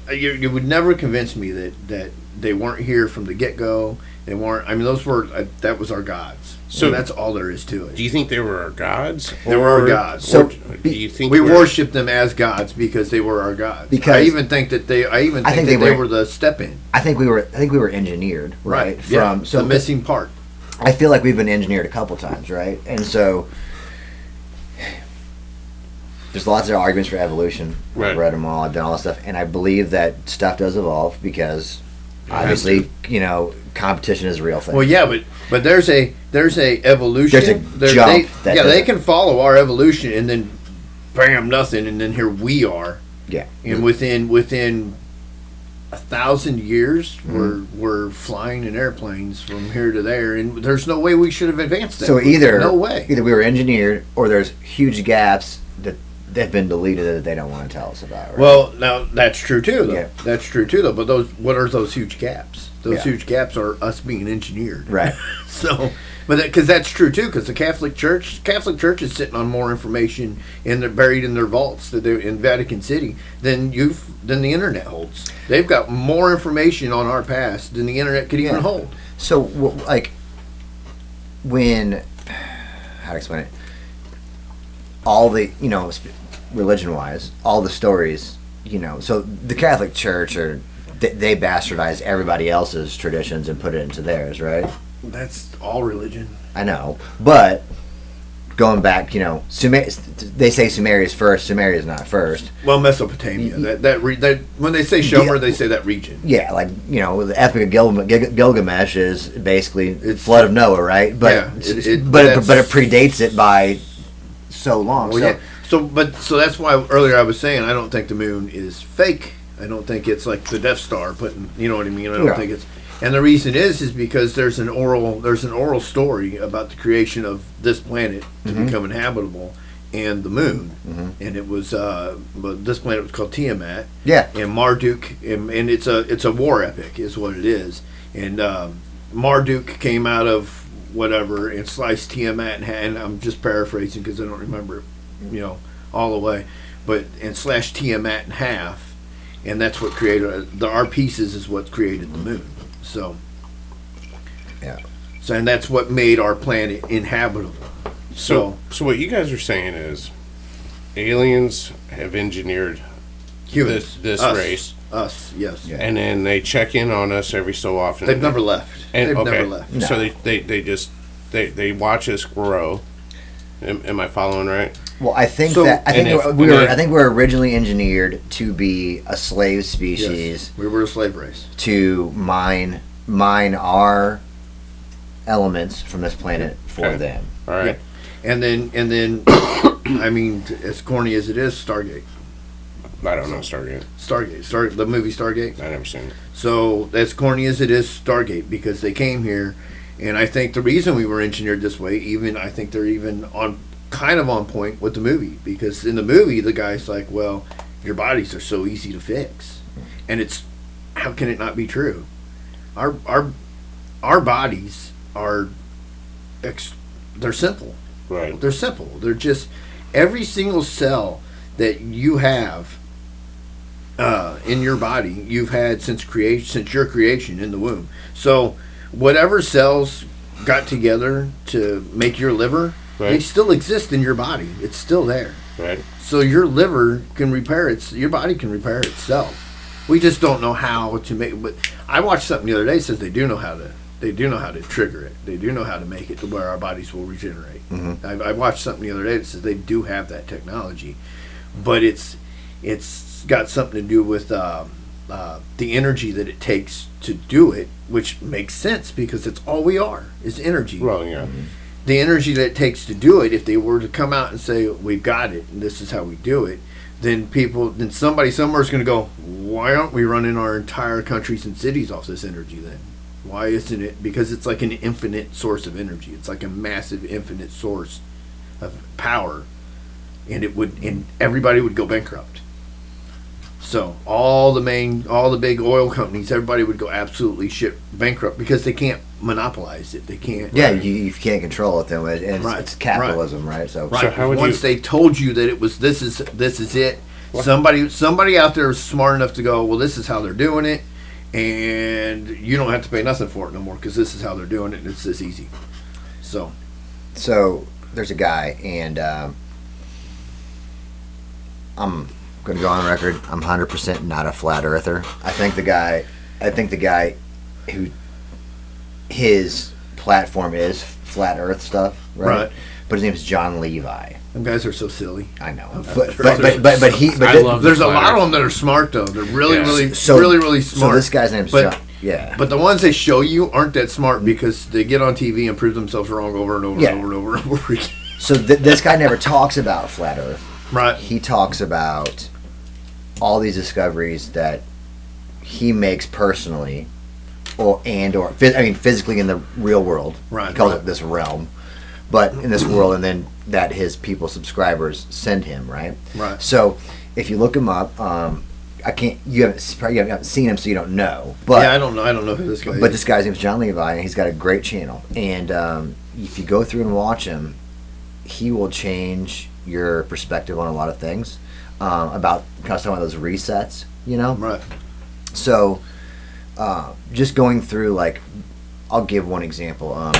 you would never convince me that They weren't here from the get go. They weren't. I mean, those were that was our gods. So and that's all there is to it. Do you think they were our gods? They were our gods. So do you think we worship them as gods because they were our gods? Because I even think that they were the step in. I think we were engineered, right? From the missing part. I feel like we've been engineered a couple times, right? And so there's lots of arguments for evolution. Right. I've read them all. I've done all that stuff, and I believe that stuff does evolve because obviously, competition is a real thing. Well, yeah, but there's a evolution. There's a jump. They can follow our evolution, and then bam, nothing, and then here we are. Yeah. And within 1,000 years, we're flying in airplanes from here to there, and there's no way we should have advanced that. So no way. Either we were engineered, or there's huge gaps that have been deleted that they don't want to tell us about. Right? Well, now that's true too, though. Yeah. That's true too, though. But what are those huge gaps? Those huge gaps are us being engineered. Right. So, because that's true too, because the Catholic Church is sitting on more information and they're buried in their vaults that they're in Vatican City than the internet holds. They've got more information on our past than the internet could even hold. So, how to explain it? All the religion-wise, all the stories, so the Catholic Church they bastardize everybody else's traditions and put it into theirs, right? That's all religion. I know, but going back, they say Sumeria is first. Sumeria is not first. Well, Mesopotamia. That when they say Shomer, they say that region. Yeah, the Epic of Gilgamesh is basically flood of Noah, right? But but it predates it by so long. Well, so that's why earlier I was saying I don't think the moon is fake. I don't think it's like the Death Star putting, you know what I mean? I don't think it's, and the reason is because there's an oral story about the creation of this planet to become inhabitable and the moon, and it was but this planet was called Tiamat. Yeah, and Marduk, and it's a war epic is what it is, and Marduk came out of whatever and sliced Tiamat in half, and I'm just paraphrasing because I don't remember, all the way, and slashed Tiamat in half. And that's what created our pieces is what created the moon. So, and that's what made our planet inhabitable. So what you guys are saying is, aliens have engineered humans, this race, us, yes, and then they check in on us every so often. They've never left. They've never left. No. So they watch us grow. Am I following right? Well, I think we were originally engineered to be a slave species. Yes, we were a slave race to mine our elements from this planet for them. All right, and then I mean, as corny as it is, Stargate. I don't know Stargate. Stargate, the movie Stargate. I never seen it. So as corny as it is, Stargate, because they came here, and I think the reason we were engineered this way, I think they're even kind of on point with the movie, because in the movie the guy's like, well, your bodies are so easy to fix, and it's, how can it not be true? Our bodies are they're simple. Right. They're simple. They're just every single cell that you have in your body you've had since your creation in the womb. So whatever cells got together to make your liver, they still exist in your body. It's still there. Right. So your liver can your body can repair itself. We just don't know how to make. But I watched something the other day that says they do know how to trigger it. They do know how to make it to where our bodies will regenerate. I watched something the other day that says they do have that technology, but it's got something to do with the energy that it takes to do it, which makes sense because it's all we are is energy. Well, yeah. The energy that it takes to do it, if they were to come out and say, we've got it, and this is how we do it, then somebody somewhere is going to go, why aren't we running our entire countries and cities off this energy then? Why isn't it? Because it's like an infinite source of energy. It's like a massive infinite source of power, and everybody would go bankrupt. So all the big oil companies, everybody would go absolutely bankrupt because they can't monopolize it. They can't. Yeah, you can't control it then, and it's capitalism, right? So how would once they told you that it was this is it. What? Somebody out there is smart enough to go, well, this is how they're doing it, and you don't have to pay nothing for it no more because this is how they're doing it, and it's this easy. So there's a guy, and I'm going to go on record. I'm 100% not a flat earther. I think the guy who his platform is flat Earth stuff, right? But his name is John Levi. Them guys are so silly. I know, There's a lot of them that are smart though. They're really smart. So this guy's name is John. Yeah. But the ones they show you aren't that smart because they get on TV and prove themselves wrong over and over and over and over again. So this guy never talks about flat Earth. Right. He talks about all these discoveries that he makes personally, physically in the real world. Right. He calls it this realm, but in this world, and then that his subscribers send him. Right. Right. So if you look him up, you haven't seen him, so you don't know. But yeah, I don't know who this guy is. But this guy's name is John Levi, and he's got a great channel. And if you go through and watch him, he will change your perspective on a lot of things. About kind of talking about those resets, Right. So, just going through, like, I'll give one example.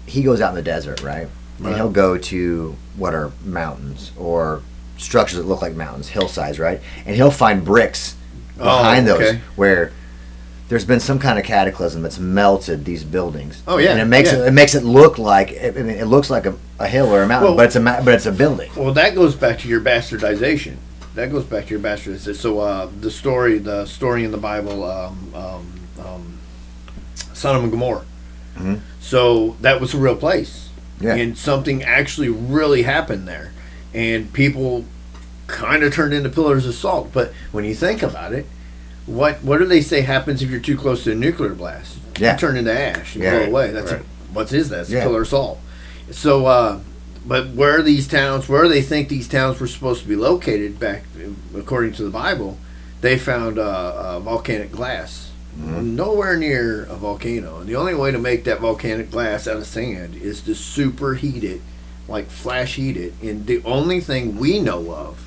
He goes out in the desert, right? And he'll go to what are mountains or structures that look like mountains, hillsides, right? And he'll find bricks behind those where there's been some kind of cataclysm that's melted these buildings. Oh yeah, and it makes it look like it looks like a hill or a mountain, but it's a building. Well, that goes back to your bastardization. So the story in the Bible, Sodom and Gomorrah. Mm-hmm. So that was a real place, and something actually really happened there, and people kind of turned into pillars of salt. But when you think about it, what do they say happens if you're too close to a nuclear blast? Yeah. You turn into ash. You blow away. That's what is that? It's a pillar of salt. So, but where are these towns? Where they think these towns were supposed to be located back, according to the Bible, they found volcanic glass. Mm-hmm. Nowhere near a volcano. And the only way to make that volcanic glass out of sand is to superheat it, like flash heat it. And the only thing we know of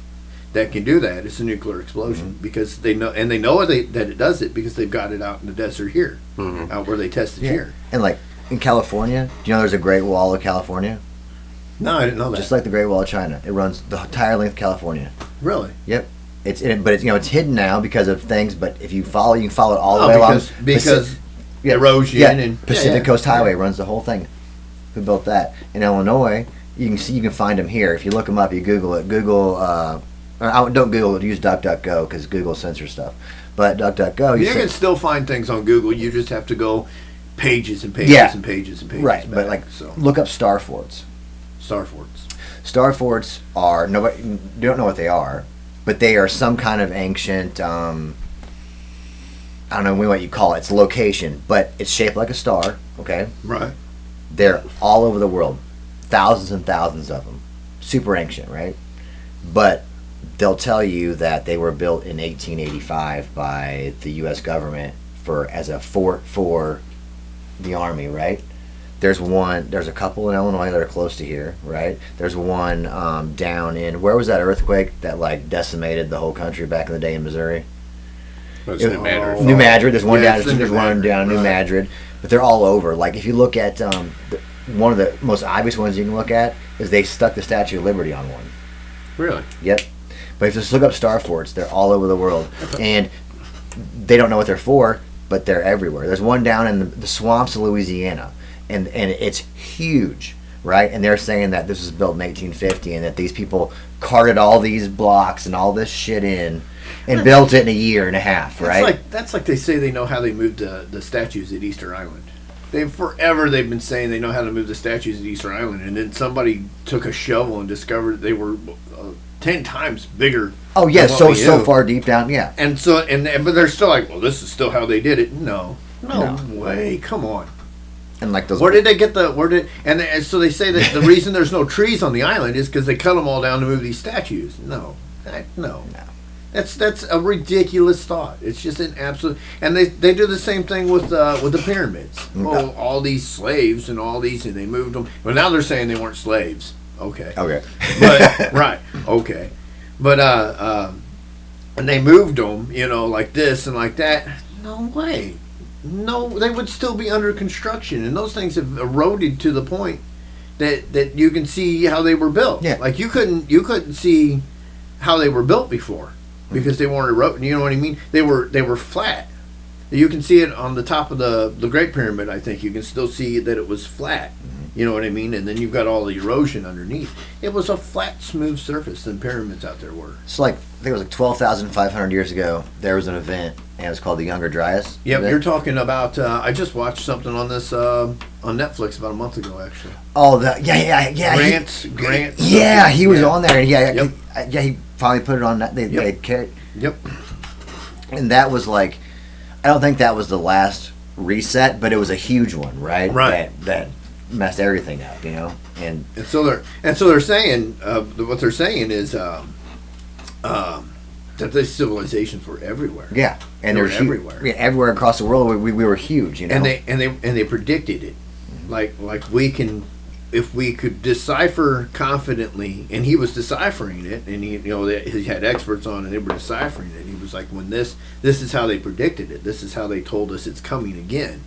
that can do that is a nuclear explosion, because they know that it does it because they've got it out in the desert here, out where they tested here. And like in California, do you know there's a Great Wall of California? No, I didn't know that. Just like the Great Wall of China, it runs the entire length of California. Really? Yep. It's hidden now because of things. But if you follow, you can follow it all the way along because erosion and Pacific Coast Highway runs the whole thing. Who built that? In Illinois, you can find them here. If you look them up, you Google it. Don't Google it. Use DuckDuckGo because Google censors stuff. But DuckDuckGo, you can still find things on Google. You just have to go pages and pages and pages and pages. Right, but look up star forts. Star forts. Star forts are you don't know what they are, but they are some kind of ancient. I don't know what you call it. It's a location, but it's shaped like a star. Okay. Right. They're all over the world, thousands and thousands of them. Super ancient, right? But they'll tell you that they were built in 1885 by the U.S. government as a fort for the Army, right? There's a couple in Illinois that are close to here, right? There's one down in, where was that earthquake that decimated the whole country back in the day in Missouri? New Madrid. New Madrid. There's one down in New Madrid, but they're all over. Like if you look at one of the most obvious ones you can look at is they stuck the Statue of Liberty on one. Really? Yep. But if you just look up star forts, they're all over the world, and they don't know what they're for, but they're everywhere. There's one down in the swamps of Louisiana, and it's huge, right? And they're saying that this was built in 1850, and that these people carted all these blocks and all this shit in, and built it in a year and a half, right? That's like they say they know how they moved the statues at Easter Island. They've been saying they know how to move the statues at Easter Island, and then somebody took a shovel and discovered they were 10 times bigger. Oh yeah, so far deep down, yeah. And but they're still like, well, this is still how they did it. No way, come on. And like those. Where did they get and so they say that the reason there's no trees on the island is because they cut them all down to move these statues. No. That's a ridiculous thought. It's just an absolute. And they do the same thing with the pyramids. Oh, all these slaves and all these, and they moved them. Well, now they're saying they weren't slaves. Okay. Okay. But right. Okay. But and they moved them, like this and like that. No way. No, they would still be under construction, and those things have eroded to the point that you can see how they were built. Yeah. Like you couldn't see how they were built before because they weren't eroded. You know what I mean? They were flat. You can see it on the top of the Great Pyramid. I think you can still see that it was flat. You know what I mean? And then you've got all the erosion underneath. It was a flat, smooth surface. The pyramids out there were. It's like, I think it was like 12,500 years ago. There was an event, and it was called the Younger Dryas. Yep, you're talking about. I just watched something on this on Netflix about a month ago, actually. Oh, yeah. Grant. Yeah, he was on there. Yep. He finally put it on that. They carried. Yep. And that was like, I don't think that was the last reset, but it was a huge one, right? Right. That messed everything up, And so they're saying what they're saying is that these civilizations were everywhere. Yeah, and they were huge, everywhere. Yeah, everywhere across the world. We were huge, And they predicted it, like we can, if we could decipher confidently, and he was deciphering it, and he had experts on, and they were deciphering it. He was like, when this is how they predicted it. This is how they told us it's coming again.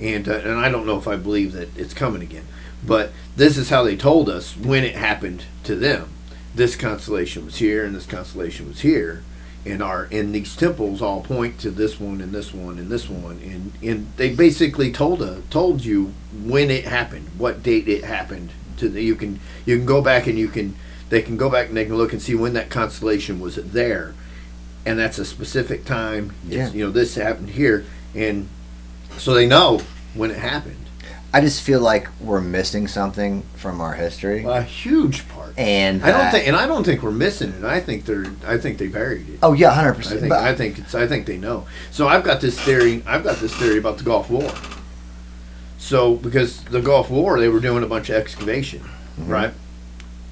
And I don't know if I believe that it's coming again, but this is how they told us when it happened to them. This constellation was here, and this constellation was here, and these temples all point to this one and this one and this one, and they basically told you when it happened, what date it happened. You can go back and they can go back and they can look and see when that constellation was there, and that's a specific time. Yeah. This happened here, and so they know when it happened. I just feel like we're missing something from our history. A huge part. And I don't think we're missing it. I think they buried it. Oh yeah, 100%. I think they know. So I've got this theory about the Gulf War. So because the Gulf War, they were doing a bunch of excavation, right?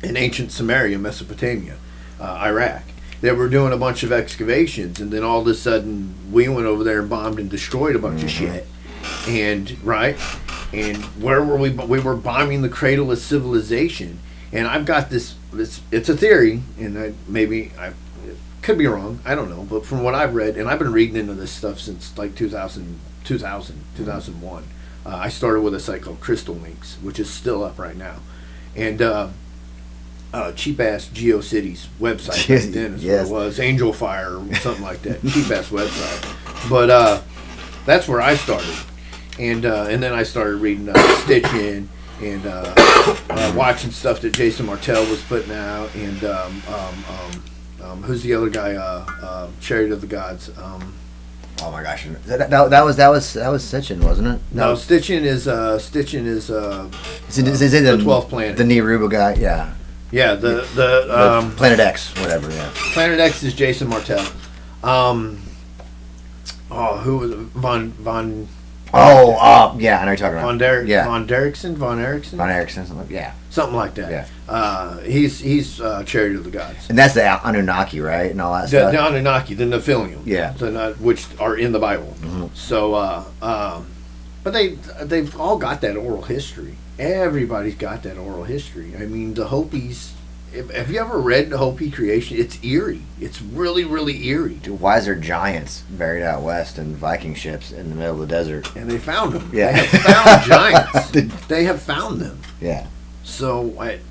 In ancient Samaria, Mesopotamia, Iraq. They were doing a bunch of excavations, and then all of a sudden we went over there and bombed and destroyed a bunch of shit. And where were we? We were bombing the cradle of civilization. And I've got this it's a theory, and I could be wrong, I don't know, but from what I've read, and I've been reading into this stuff since like 2001. I started with a site called Crystal Links, which is still up right now. And cheap ass GeoCities website back then is what it was, Angel Fire or something like that. Cheap ass website. But that's where I started. And then I started reading Stitchin' and watching stuff that Jason Martell was putting out, and who's the other guy? Chariot of the Gods. Oh my gosh, that was Stitchin', wasn't it? No, Stitchin' is the 12th planet. The Neruba guy, yeah. Yeah, the Planet X, whatever. Yeah. Planet X is Jason Martell. Who was it? Von? Yeah, I know you're talking about. Von Erickson, something like that. Yeah. He's Chariot of the Gods, and that's the Anunnaki, right, and all that stuff. The Anunnaki, the Nephilim, yeah, which are in the Bible. Mm-hmm. So, but they've all got that oral history. Everybody's got that oral history. I mean, the Hopis. Have you ever read the Hopi creation? It's eerie. It's really, really eerie. Dude, why is there giants buried out west in Viking ships in the middle of the desert? And they found them. Yeah. They have found giants. They have found them. Yeah. So, Mike,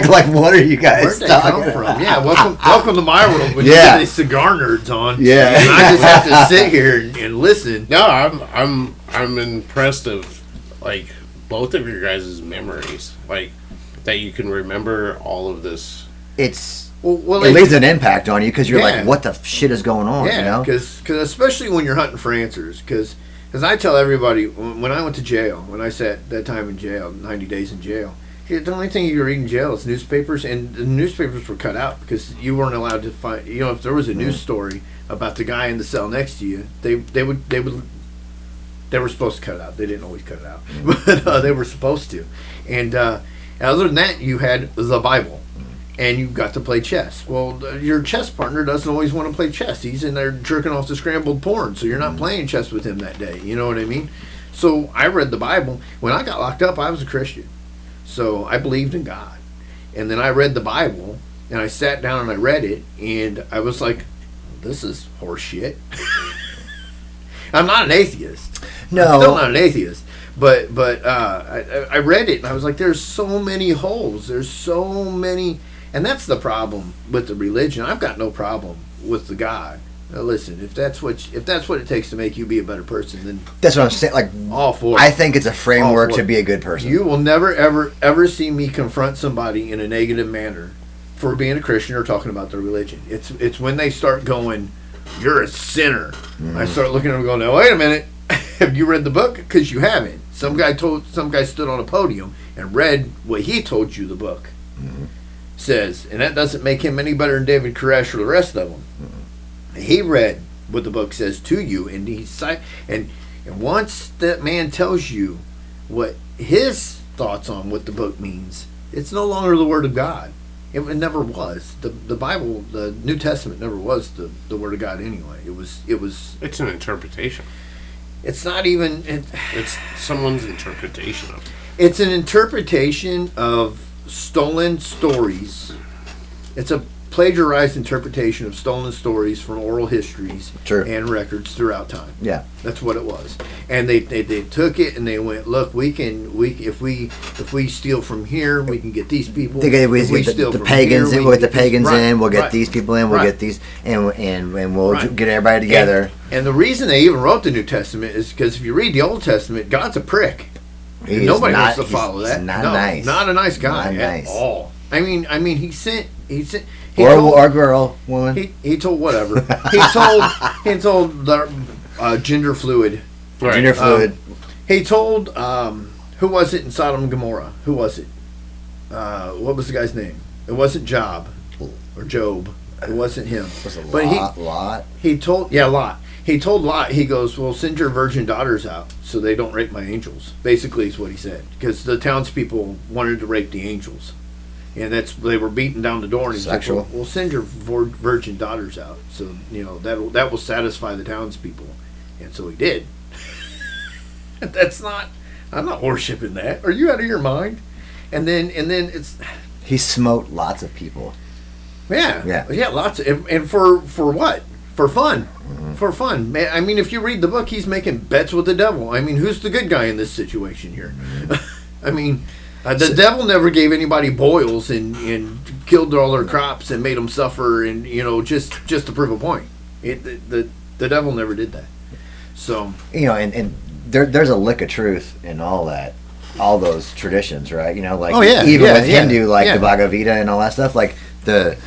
like, what are you guys talking come from? Yeah, welcome to my world when you get these cigar nerds on. Yeah. And I just have to sit here and listen. No, I'm impressed of, like, both of your guys' memories. Like, that you can remember all of this. It leaves an impact on you because you're like, what the shit is going on? Yeah, because especially when you're hunting for answers. Because I tell everybody, when I went to jail, when I sat that time in jail, 90 days in jail, the only thing you could read in jail is newspapers, and the newspapers were cut out because you weren't allowed to find. If there was a news story about the guy in the cell next to you, they were supposed to cut it out. They didn't always cut it out, but they were supposed to. And other than that, you had the Bible, and you got to play chess. Well, your chess partner doesn't always want to play chess. He's in there jerking off the scrambled porn, so you're not playing chess with him that day. You know what I mean? So I read the Bible. When I got locked up, I was a Christian, so I believed in God. And then I read the Bible, And I sat down and I read it, and I was like, this is horse shit. I'm not an atheist. No. I'm still not an atheist. But I read it, and I was like, there's so many holes. There's so many. And that's the problem with the religion. I've got no problem with the God. Now listen, if that's what it takes to make you be a better person, then That's what I'm saying. Like, all for it. I think it's a framework All for to it. be a good person. You will never, ever see me confront somebody in a negative manner for being a Christian or talking about their religion. It's when they start going, you're a sinner. I start looking at them and going, now, wait a minute. Have you read the book? Because you haven't. Some guy stood on a podium and read what he told you the book says. And that doesn't make him any better than David Koresh or the rest of them. He read what the book says to you, and and once that man tells you what his thoughts on what the book means, it's no longer the Word of God. It never was. The Bible, the New Testament, never was the Word of God anyway. It was. It's an interpretation. It's not even. It's someone's interpretation of it. It's an interpretation of stolen stories. It's a plagiarized interpretation of stolen stories from oral histories and records throughout time. Yeah, that's what it was. And they took it and they went, look, if we steal from here, we can get these people. If we steal the pagans here, we'll get the pagans in. We'll get these people in. We'll get these, and we'll get everybody together. And the reason they even wrote the New Testament is because if you read the Old Testament, God's a prick. Nobody wants to follow that. Not nice. Not a nice guy at all. I mean, he sent. Or girl, woman. He told whatever. he told the gender fluid. Right. Gender fluid. He told who was it in Sodom and Gomorrah? Who was it? What was the guy's name? It wasn't Job or Job. It wasn't him. Was it Lot? He told Lot. He told Lot. He goes, well, send your virgin daughters out so they don't rape my angels. Basically, is what he said, because the townspeople wanted to rape the angels. And they were beating down the door, and he said, "Well, send your virgin daughters out, so that will satisfy the townspeople." And so he did. I'm not worshiping that. Are you out of your mind? And then it's. He smote lots of people. Yeah, lots and for what? For fun. Mm-hmm. For fun. Man, I mean, if you read the book, he's making bets with the devil. I mean, who's the good guy in this situation here? Mm-hmm. I mean. The devil never gave anybody boils and killed all their crops and made them suffer, and just to prove a point. The devil never did that. So and there's a lick of truth in all that, all those traditions, right? Even with Hindu, the Bhagavad Gita and all that stuff, like the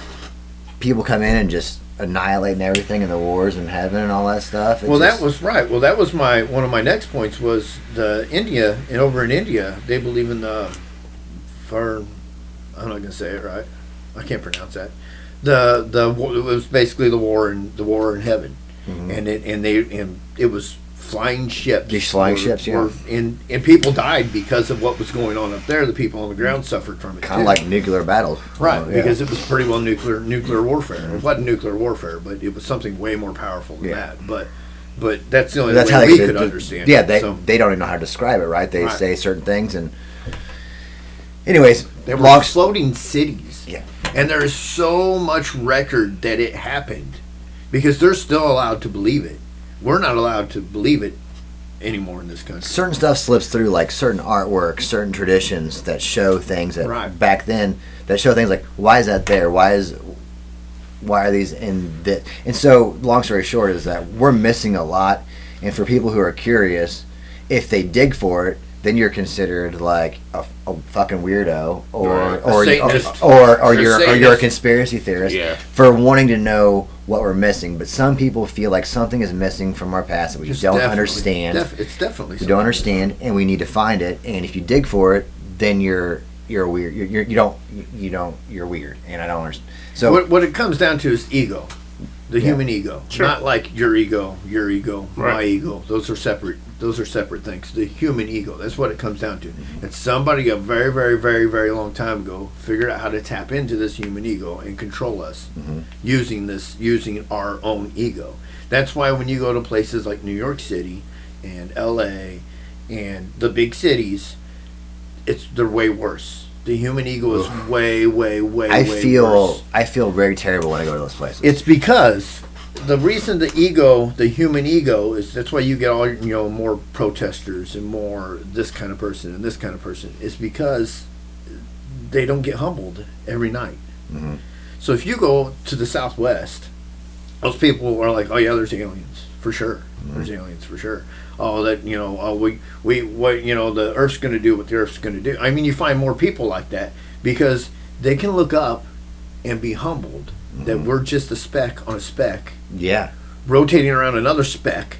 people come in and just annihilating everything in the wars in heaven and all that stuff. That was right. Well, that was one of my next points was over in India, they believe in I'm not going to say it right. I can't pronounce that. It was basically the war in heaven, mm-hmm. and it was flying ships. These flying ships, and people died because of what was going on up there. The people on the ground suffered from it. Kind of like nuclear battles, right? Because it was pretty well nuclear warfare. Mm-hmm. It wasn't nuclear warfare, but it was something way more powerful than that. But that's the only way we could understand. Yeah, they don't even know how to describe it, right? They say certain things and. Anyways, they were floating cities. Yeah. And there is so much record that it happened because they're still allowed to believe it. We're not allowed to believe it anymore in this country. Certain stuff slips through, like certain artwork, certain traditions that show things that back then, that show things like, why is that there? Why are these in this? And so, long story short is that we're missing a lot. And for people who are curious, if they dig for it, then you're considered like a fucking weirdo, or you're a conspiracy theorist for wanting to know what we're missing. But some people feel like something is missing from our past that we don't understand. It's definitely we don't understand, and we need to find it. And if you dig for it, then you're weird. You're weird, and I don't understand. So what it comes down to is ego, the human ego, not like your ego, my ego. Those are separate. Those are separate things. The human ego. That's what it comes down to. Mm-hmm. And somebody a very, very, very, very long time ago figured out how to tap into this human ego and control us using our own ego. That's why when you go to places like New York City and LA and the big cities, they're way worse. The human ego is way I worse. I feel very terrible when I go to those places. It's because the reason the human ego is, that's why you get all, more protesters and more this kind of person and this kind of person, is because they don't get humbled every night. Mm-hmm. So if you go to the Southwest, those people are like, oh yeah, there's aliens for sure. Mm-hmm. There's aliens for sure. Oh, that the Earth's going to do what the Earth's going to do. I mean, you find more people like that because they can look up and be humbled that we're just a speck on a speck. Yeah. Rotating around another speck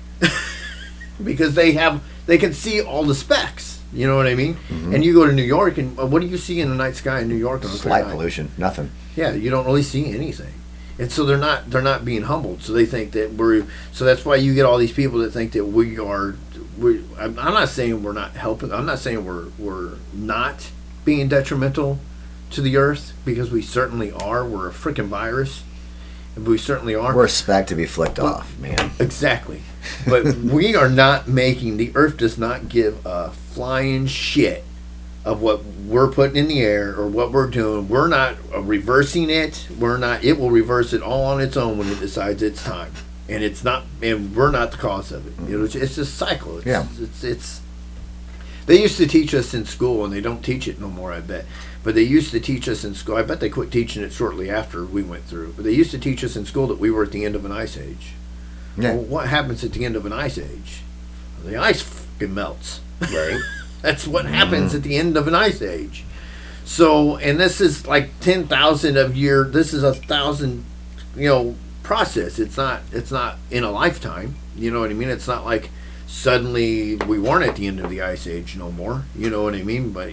because they can see all the specks. You know what I mean? Mm-hmm. And you go to New York, and what do you see in the night sky in New York? Slight pollution, nothing. Yeah, you don't really see anything. And so they're not being humbled. So they think that so that's why you get all these people that think that I'm not saying we're not helping. I'm not saying we're not being detrimental to the earth, because we certainly are. We're a freaking virus. We certainly are. We're a speck to be flicked off, man. Exactly. But we are not making, the earth does not give a flying shit of what we're putting in the air or what we're doing. We're not reversing it. It will reverse it all on its own when it decides it's time. And we're not the cause of it. It's a cycle. It's they used to teach us in school, and they don't teach it no more, I bet. But they used to teach us in school. I bet they quit teaching it shortly after we went through. But they used to teach us in school that we were at the end of an ice age. Yeah. Well, what happens at the end of an ice age? The ice fucking melts. Right. That's what happens at the end of an ice age. So, and this is like 10,000 of year. This is 1,000, process. It's not in a lifetime. You know what I mean? It's not like suddenly we weren't at the end of the ice age no more. You know what I mean? But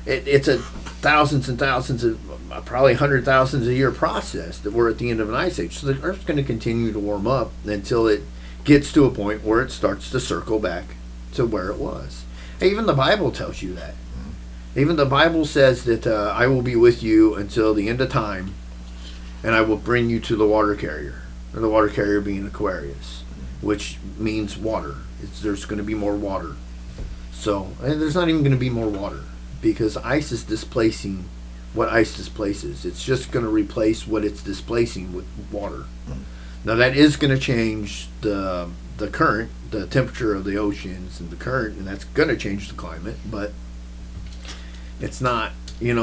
it's a thousands and thousands of, probably 100,000 a year process that we're at the end of an ice age. So the Earth's going to continue to warm up until it gets to a point where it starts to circle back to where it was. Even the Bible tells you that. Even the Bible says that I will be with you until the end of time, and I will bring you to the water carrier. Or the water carrier being Aquarius, which means water. There's going to be more water. So, and there's not even going to be more water, because ice is displacing what ice displaces. It's just going to replace what it's displacing with water. Now that is going to change the current, the temperature of the oceans and the current, and that's going to change the climate, but it's not, It's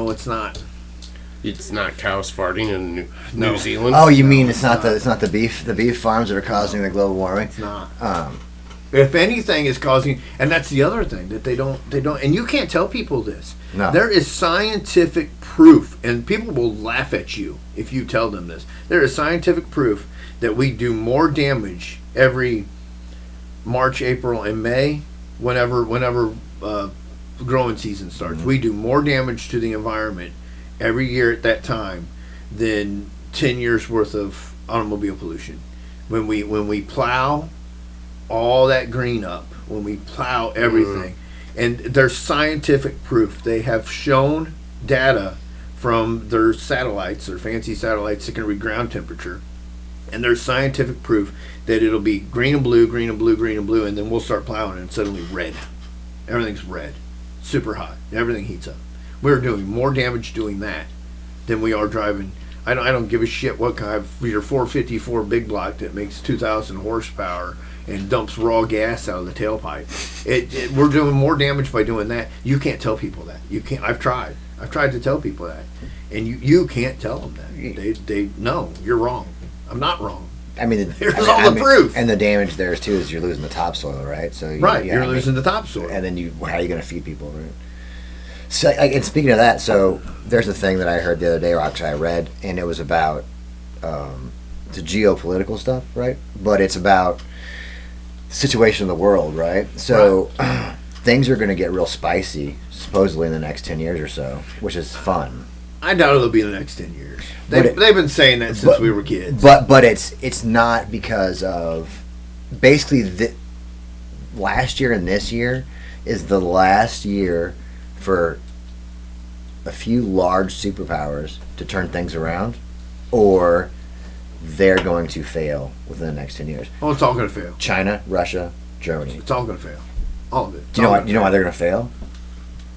not cows farting in New Zealand. Oh, you mean it's not the beef farms that are causing the global warming? It's not. If anything is causing, and that's the other thing that they don't, and you can't tell people this. No. There is scientific proof, and people will laugh at you if you tell them this. There is scientific proof that we do more damage every March, April, and May, whenever growing season starts. Mm-hmm. We do more damage to the environment every year at that time than 10 years worth of automobile pollution. When we plow all that green up, when we plow everything, and there's scientific proof. They have shown data from their satellites, their fancy satellites that can read ground temperature, and there's scientific proof that it'll be green and blue, green and blue, green and blue, and then we'll start plowing and suddenly red. Everything's red, super hot, everything heats up. We're doing more damage doing that than we are driving. I don't give a shit what kind of your 454 big block that makes 2,000 horsepower and dumps raw gas out of the tailpipe. We're doing more damage by doing that. You can't tell people that. You can't. I've tried to tell people that, and you can't tell them that. They no, you're wrong. I'm not wrong. I mean, there's all the proof. And the damage there too is you're losing the topsoil, right? So you're losing the topsoil, and then how are you going to feed people, right? So, and speaking of that, so there's a thing that I heard the other day, or actually I read, and it was about the geopolitical stuff, right? But it's about the situation in the world, right? So things are going to get real spicy, supposedly in the next 10 years or so, which is fun. I doubt it'll be the next 10 years. They've been saying that since we were kids. But it's not because of basically last year and this year is the last year for a few large superpowers to turn things around, or they're going to fail within the next 10 years. Oh, it's all going to fail. China, Russia, Germany. It's all going to fail. All of it. Do you know why they're going to fail?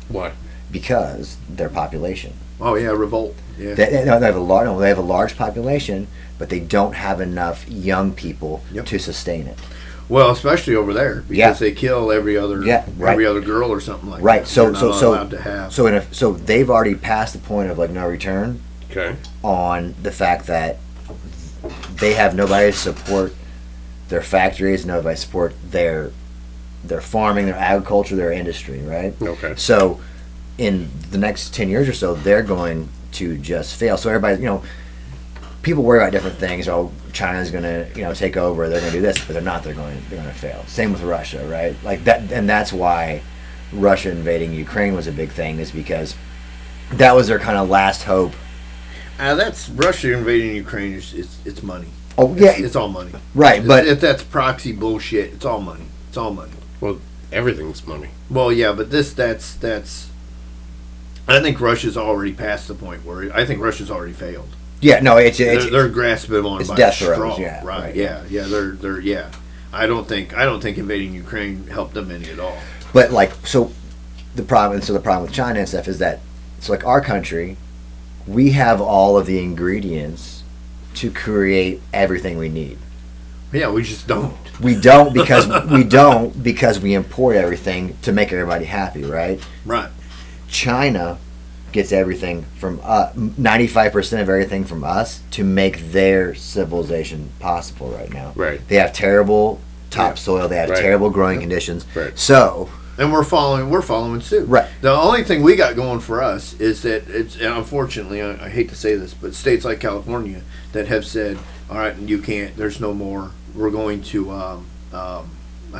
Why? because their population. Oh yeah, revolt. Yeah. They have a large population, but they don't have enough young people to sustain it. Well, especially over there, because they kill every other girl or something like that. Right. So allowed to have. So they've already passed the point of like no return. Okay. On the fact that they have nobody to support their factories, nobody to support their farming, their agriculture, their industry, right? Okay. So in the next 10 years or so, they're going to just fail. So everybody, people worry about different things. Oh, China's going to, take over. They're going to do this, but they're not. They're going to fail. Same with Russia, right? Like that, and that's why Russia invading Ukraine was a big thing, is because that was their kind of last hope. That's Russia invading Ukraine. It's money. Oh yeah, it's all money. Right, but if that's proxy bullshit, it's all money. It's all money. Well, everything's money. Well, yeah, but that's. I think Russia's already past the point where I think Russia's already failed. Yeah, no, they're grasping on by death straw. throes. Yeah, right. Yeah. They're yeah. I don't think invading Ukraine helped them any at all. But the problem with China and stuff is that like our country, we have all of the ingredients to create everything we need. Yeah, we just don't. We don't because we import everything to make everybody happy, right? Right. China gets everything from 95% of everything from us to make their civilization possible right now. Right. They have terrible topsoil. They have terrible growing conditions. Right. So. And we're following suit. Right. The only thing we got going for us is that and unfortunately, I hate to say this, but states like California that have said, all right, you can't, there's no more, we're going to, I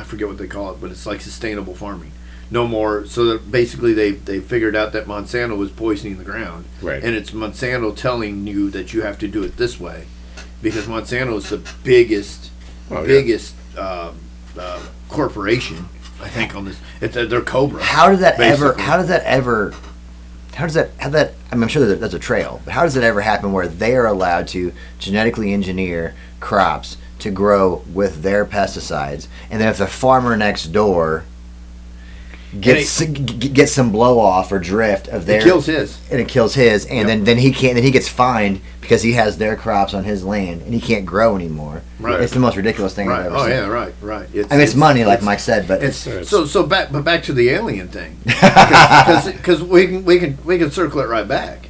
forget what they call it, but it's like sustainable farming. No more. So that basically they figured out that Monsanto was poisoning the ground. Right. And it's Monsanto telling you that you have to do it this way, because Monsanto is the biggest corporation, I think, on this. They're Cobra. How did that ever? I'm sure that that's a trail, but how does it ever happen where they are allowed to genetically engineer crops to grow with their pesticides, and then if the farmer next door gets some blow off or drift of their, it kills his, and then he gets fined because he has their crops on his land and he can't grow anymore. Right. It's the most ridiculous thing I've ever seen. Oh yeah, right. It's money, like Mike said, but back to the alien thing, because we can circle it right back.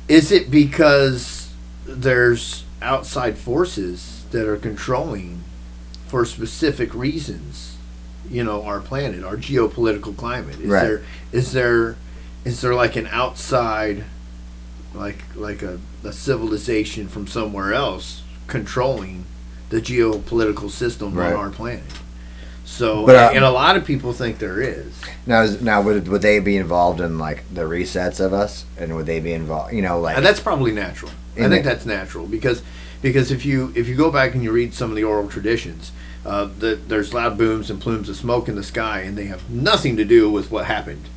Is it because there's outside forces that are controlling for specific reasons? Our planet, our geopolitical climate. Is there like an outside, like a civilization from somewhere else controlling the geopolitical system on our planet? So, and a lot of people think there is. Now would they be involved in like the resets of us, and would they be involved? And that's probably natural. I think that's natural because if you go back and you read some of the oral traditions. There's loud booms and plumes of smoke in the sky, and they have nothing to do with what happened.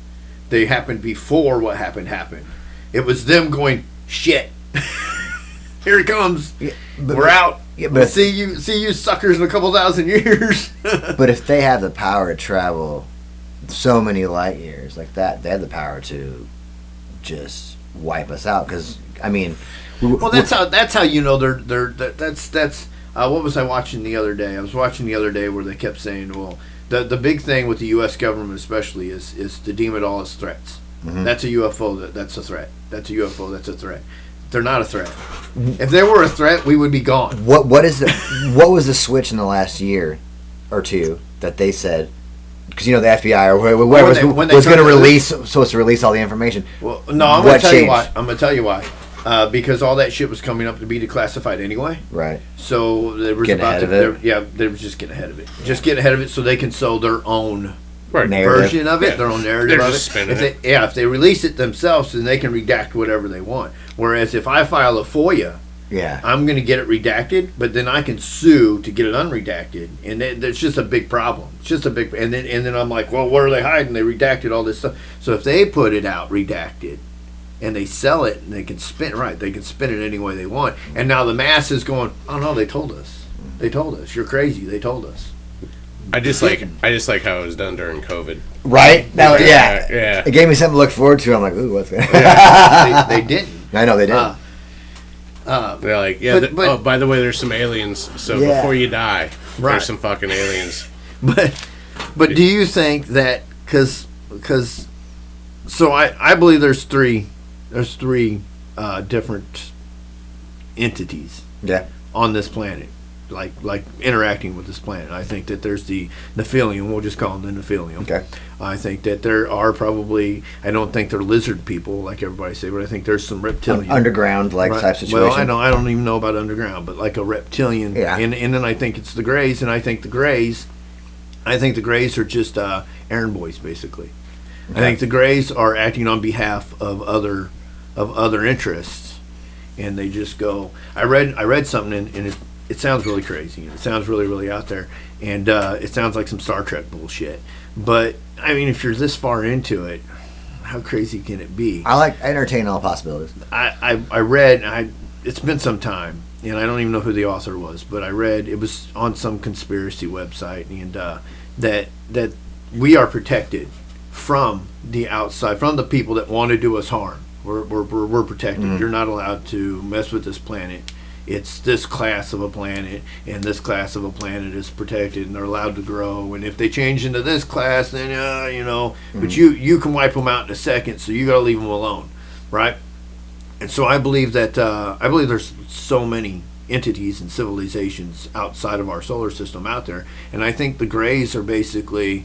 They happened before what happened. It was them going, shit. Here it comes. Yeah, we're out. Yeah, but see you suckers in a couple thousand years. But if they have the power to travel so many light years like that, they have the power to just wipe us out. Because that's how you know that's. What was I watching the other day? I was watching the other day where they kept saying, well, the big thing with the U.S. government especially is to deem it all as threats. Mm-hmm. That's a UFO, that's a threat. That's a UFO, that's a threat. They're not a threat. If they were a threat, we would be gone. What was the switch in the last year or two that they said, because the FBI or whoever was going to release, supposed to release all the information? Well, no, I'm going to tell you why. Because all that shit was coming up to be declassified anyway. Right. So they were they were just getting ahead of it. Yeah. Just getting ahead of it so they can sell their own version of it, their own narrative of it. If they release it themselves, then they can redact whatever they want. Whereas if I file a FOIA, I'm going to get it redacted, but then I can sue to get it unredacted, and it's just a big problem. It's just a big, and then I'm like, well, what are they hiding? They redacted all this stuff. So if they put it out redacted, and they sell it, and they can spin it any way they want. And now the mass is going, oh no, they told us. You're crazy. They told us. I just like how it was done during COVID. Right? That was, Yeah. It gave me something to look forward to. I'm like, ooh, what's that? Yeah, they didn't. I know they didn't. They're like, yeah. Oh, by the way, there's some aliens. So before you die, there's some fucking aliens. But do you think that because so I believe there's three different entities on this planet, like interacting with this planet. I think that there's the Nephilim. We'll just call them the Nephilim. Okay. I think that there are probably, I don't think they're lizard people like everybody say, but I think there's some reptilian underground type situation. Well, I don't even know about underground, but like a reptilian. Yeah. And then I think it's the Greys, and I think the Greys are just errand boys basically. Okay. I think the Greys are acting on behalf of other interests, and they just go. I read something and it sounds really crazy. It sounds really, really out there, and it sounds like some Star Trek bullshit. But I mean, if you're this far into it, how crazy can it be? I entertain all possibilities. I read. It's been some time, and I don't even know who the author was, but I read it was on some conspiracy website, and that we are protected from the outside, from the people that want to do us harm. We're protected. Mm-hmm. You're not allowed to mess with this planet. It's this class of a planet, and this class of a planet is protected, and they're allowed to grow. And if they change into this class, then mm-hmm. But you can wipe them out in a second, so you got to leave them alone, right? And so I believe that there's so many entities and civilizations outside of our solar system out there, and I think the Greys are basically,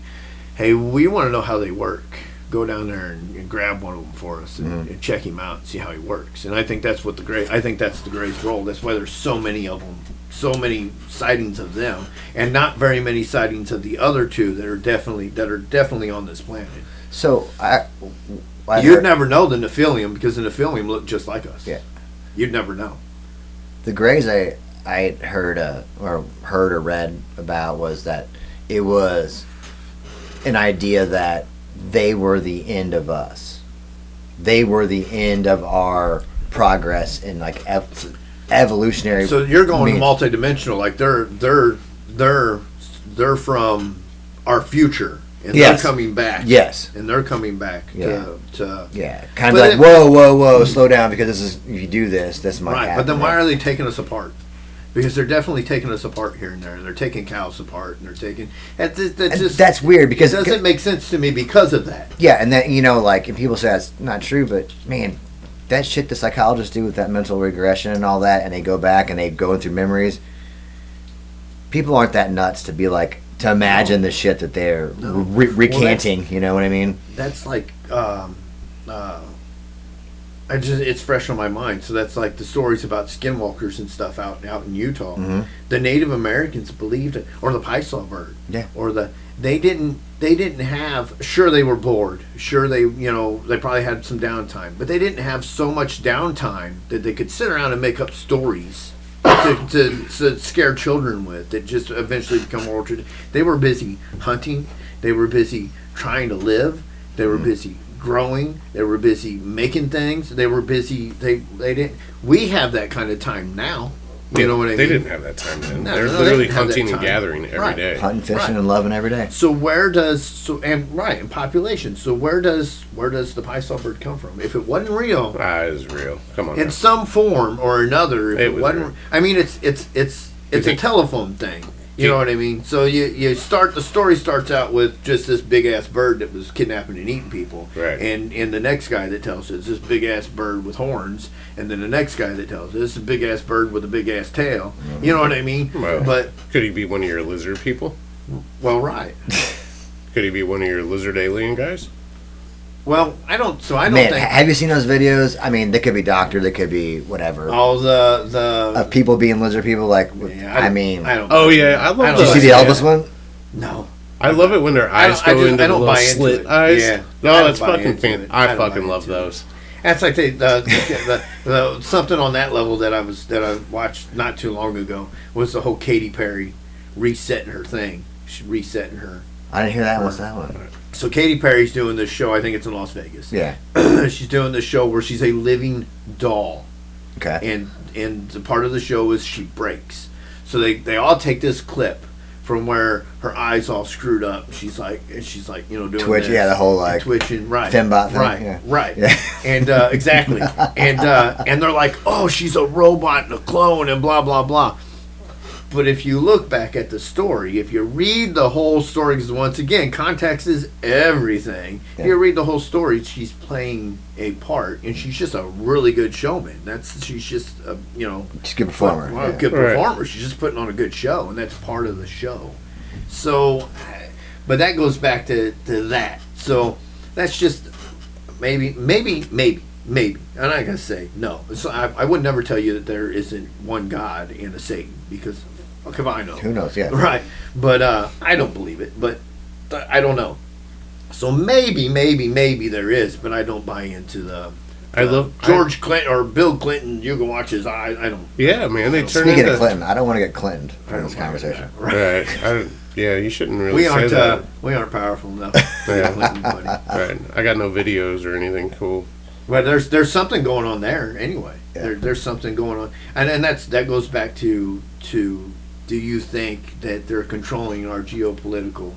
hey, we want to know how they work. Go down there and grab one of them for us and check him out and see how he works. And I think that's what I think that's the Greys' role. That's why there's so many of them, so many sightings of them, and not very many sightings of the other two that are definitely on this planet. So you'd never know the Nephilim because the Nephilim look just like us. Yeah, you'd never know. The Greys I heard or read about was that it was an idea that they were the end of us. They were the end of our progress in like evolutionary. So you're going multidimensional. Like they're from our future, and they're coming back. Yes, and they're coming back. To kind of like whoa, slow down because this is if you do this might happen. But then why are they taking us apart? Because they're definitely taking us apart here and there. They're taking cows apart, and they're taking. That's weird because it doesn't make sense to me because of that. Yeah, and then and people say that's not true, but man, that shit the psychologists do with that mental regression and all that, and they go back and they go through memories. People aren't that nuts to be like to imagine the shit that they're recanting. You know what I mean? That's like. It's fresh on my mind. So that's like the stories about skinwalkers and stuff out in Utah. Mm-hmm. The Native Americans believed it, or the Paisaw bird, or they didn't have. Sure, they were bored. Sure, they probably had some downtime, but they didn't have so much downtime that they could sit around and make up stories to scare children with that just eventually become oral tradition. They were busy hunting. They were busy trying to live. They were busy growing. They were busy making things. They were busy. They didn't. We have that kind of time now. You know what I mean? They didn't have that time then. They're literally hunting and gathering every day. Hunting, fishing, and loving every day. So and population. So where does the Paisaw bird come from? If it wasn't real, it was real. Come on. In some form or another, if it wasn't. Real. I mean, it's a telephone thing. You know what I mean? So the story starts out with just this big ass bird that was kidnapping and eating people, right? And the next guy that tells it's this big ass bird with horns, and then the next guy that tells this is a big ass bird with a big ass tail. Mm-hmm. You know what I mean? Well, but could he be one of your lizard people? Well, right. Could he be one of your lizard alien guys? Well, I don't think. Have you seen those videos? I mean, they could be doctor, they could be whatever. Oh, the of people being lizard people. Like, I don't. Oh yeah, I love. Did you see the Elvis one? No. I love it when their eyes go into the little slit eyes. Yeah. No, that's fucking fantastic. I fucking love those. That's like the something on that level that I watched not too long ago was the whole Katy Perry resetting her thing. She's resetting her. I didn't hear that. What's that one? So Katy Perry's doing this show. I think it's in Las Vegas. Yeah. She's doing this show where she's a living doll. Okay. And the part of the show is she breaks. So they all take this clip from where her eyes all screwed up. She's like, doing Twitch, this, yeah, the whole like twitching, right, fembot thing, right, yeah. right, Yeah. and exactly, and they're like, oh, she's a robot and a clone and blah blah blah. But if you look back at the story, if you read the whole story, because once again, context is everything. Yeah. If you read the whole story, she's playing a part, and she's just a really good showman. She's just a, She's a good performer. a good performer. She's just putting on a good show, and that's part of the show. So, but that goes back to that. So that's just maybe. I'm not gonna say no. So I would never tell you that there isn't one God and a Satan, because if I know. Who knows? Yeah. Right. But I don't believe it. But I don't know. So maybe there is, but I don't buy into the. I love George Clinton or Bill Clinton. You can watch his eyes. I don't. Yeah, man. They turn Speaking into of Clinton, I don't want to get Clintoned I from don't this mind conversation. that. right. Yeah, you shouldn't really We say aren't. that. We aren't powerful enough. Yeah. Clinton, buddy. Right. I got no videos or anything cool. But there's something going on there anyway. Yeah. There's something going on, and that goes back to do you think that they're controlling our geopolitical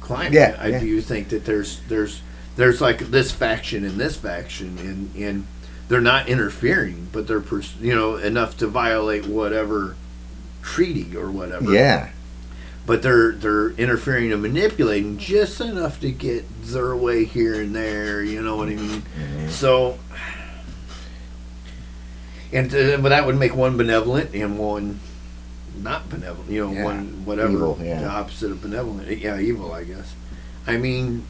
climate? Yeah. Do you think that there's like this faction and this faction, and they're not interfering, but they're enough to violate whatever treaty or whatever. Yeah. But they're interfering and manipulating just enough to get their way here and there. You know what I mean? Mm-hmm. So, but that would make one benevolent and one not benevolent. Yeah. One whatever, Evil, yeah. the opposite of benevolent. Yeah, evil, I guess. I mean,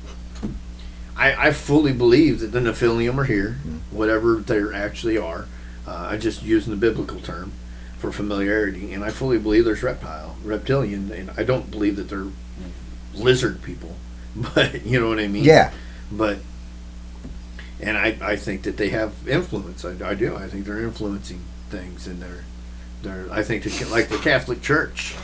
I fully believe that the Nephilim are here, whatever they actually are. I just using the biblical term for familiarity, and I fully believe there's reptilian, and I don't believe that they're lizard people, but you know what I mean? Yeah. But, and I think that they have influence. I do. I think they're influencing things, and I think like the Catholic Church,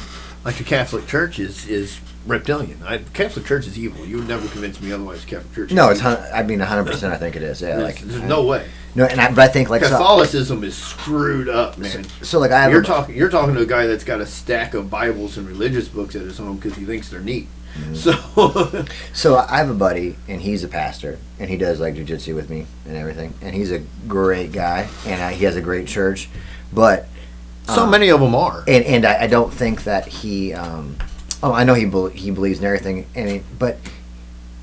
is reptilian. Catholic Church is evil. You would never convince me otherwise. Catholic Church. No, is it's 100%. I think it is. Yeah, there's no way. No, but I think like Catholicism is screwed up, man. So like I have You're talking to a guy that's got a stack of Bibles and religious books at his home because he thinks they're neat. Mm-hmm. So I have a buddy, and he's a pastor, and he does like jiu-jitsu with me and everything, and he's a great guy, and he has a great church, but so many of them are. And I don't think that he. I know he believes in everything, but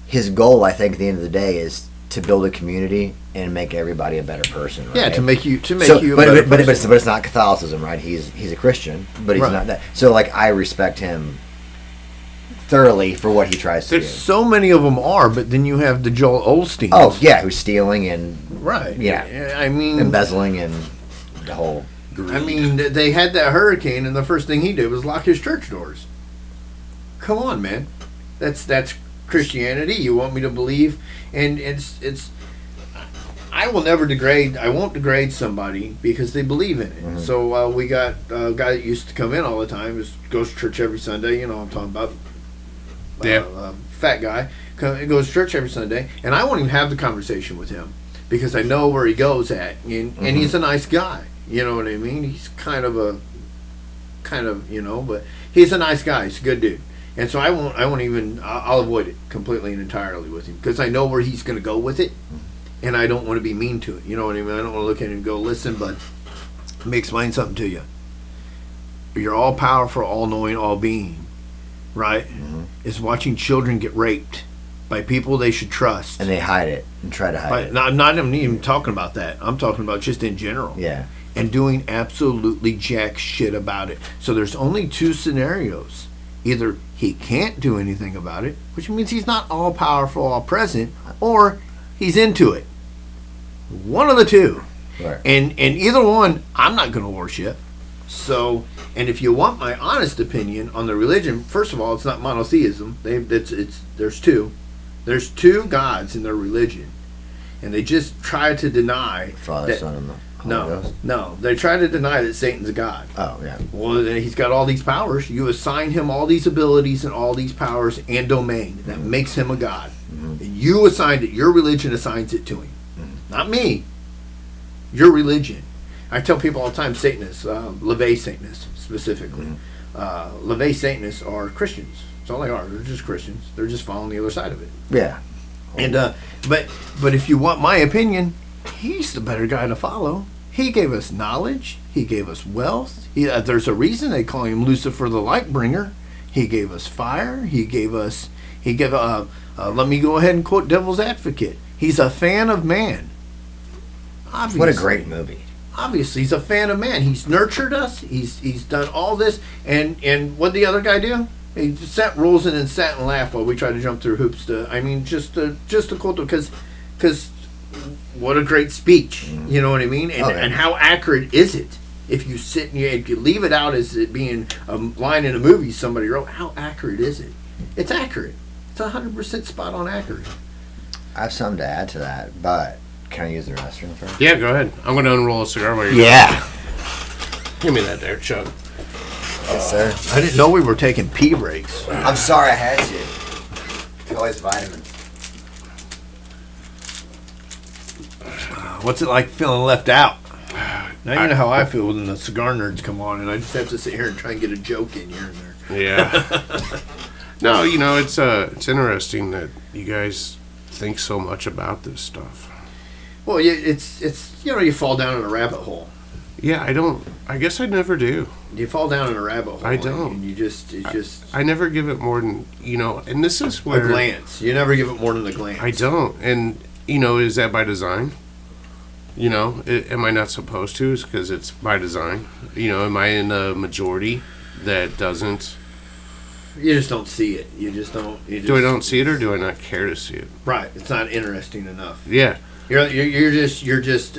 his goal, I think, at the end of the day, is to build a community and make everybody a better person. Right? Yeah, to make you a better but person. it's not Catholicism, right? He's a Christian, but he's Right. not that. So like I respect him thoroughly for what he tries to do. There's so many of them are, but then you have the Joel Osteen. Oh yeah, who's stealing and right. Yeah, I mean, embezzling and the whole. I mean, they had that hurricane, and the first thing he did was lock his church doors. Come on, man. That's Christianity. You want me to believe? And it's. I will never degrade. I won't degrade somebody because they believe in it. Mm-hmm. So we got a guy that used to come in all the time. Goes to church every Sunday. You know what I'm talking about. Fat guy goes to church every Sunday, and I won't even have the conversation with him because I know where he goes at, and he's a nice guy. You know what I mean? He's kind of but he's a nice guy. He's a good dude. And so I'll avoid it completely and entirely with him because I know where he's going to go with it, and I don't want to be mean to it. You know what I mean? I don't want to look at him and go, listen, bud, let me explain something to you. You're all powerful, all knowing, all being, right? Mm-hmm. Is watching children get raped by people they should trust. And they hide it and try to hide it. I'm not even talking about that. I'm talking about just in general. Yeah. And doing absolutely jack shit about it. So there's only two scenarios. Either he can't do anything about it, which means he's not all powerful, all present, or he's into it. One of the two. Right. And either one, I'm not going to worship. So, and if you want my honest opinion on the religion, first of all, it's not monotheism. There's two. There's two gods in their religion. And they just try to deny Father, Son, and the Holy Ghost? No. They try to deny that Satan's a god. Oh, yeah. Well, he's got all these powers. You assign him all these abilities and all these powers and domain. That makes him a god. Mm-hmm. And you assigned it. Your religion assigns it to him. Mm-hmm. Not me. Your religion. I tell people all the time, Satanists, LaVey Satanists specifically. Mm-hmm. Levee Satanists are Christians. That's all they are. They're just Christians. They're just following the other side of it. Yeah. And but if you want my opinion, he's the better guy to follow. He gave us knowledge. He gave us wealth. There's a reason they call him Lucifer the light bringer. He gave us fire. Let me go ahead and quote Devil's Advocate. He's a fan of man. Obviously. What a great movie. Obviously, he's a fan of man. He's nurtured us. He's done all this. And what did the other guy do? He just sat, rolls in, and sat and laughed while we tried to jump through hoops. Just to quote him, because what a great speech. You know what I mean? And how accurate is it? If you sit and if you leave it out as it being a line in a movie somebody wrote, how accurate is it? It's accurate. It's 100% spot on accurate. I have something to add to that, but can I use the restroom first? Yeah, go ahead. I'm going to unroll a cigar while you're Give me that there, Chuck. Yes, sir. I didn't know we were taking pee breaks. I'm sorry I had to. Always vitamins. What's it like feeling left out? Now you know how I feel when the cigar nerds come on, and I just have to sit here and try and get a joke in here and there. Yeah. No, it's interesting that you guys think so much about this stuff. Well, it's you fall down in a rabbit hole. Yeah, I guess I never do. You fall down in a rabbit hole. I don't. And you just. I never give it more than, and this is where. A glance. You never give it more than a glance. I don't. And, is that by design? Am I not supposed to? It's because it's by design. Am I in a majority that doesn't? You just don't see it. You just don't. Do I don't see it, or do I not care to see it? Right. It's not interesting enough. Yeah. You're just.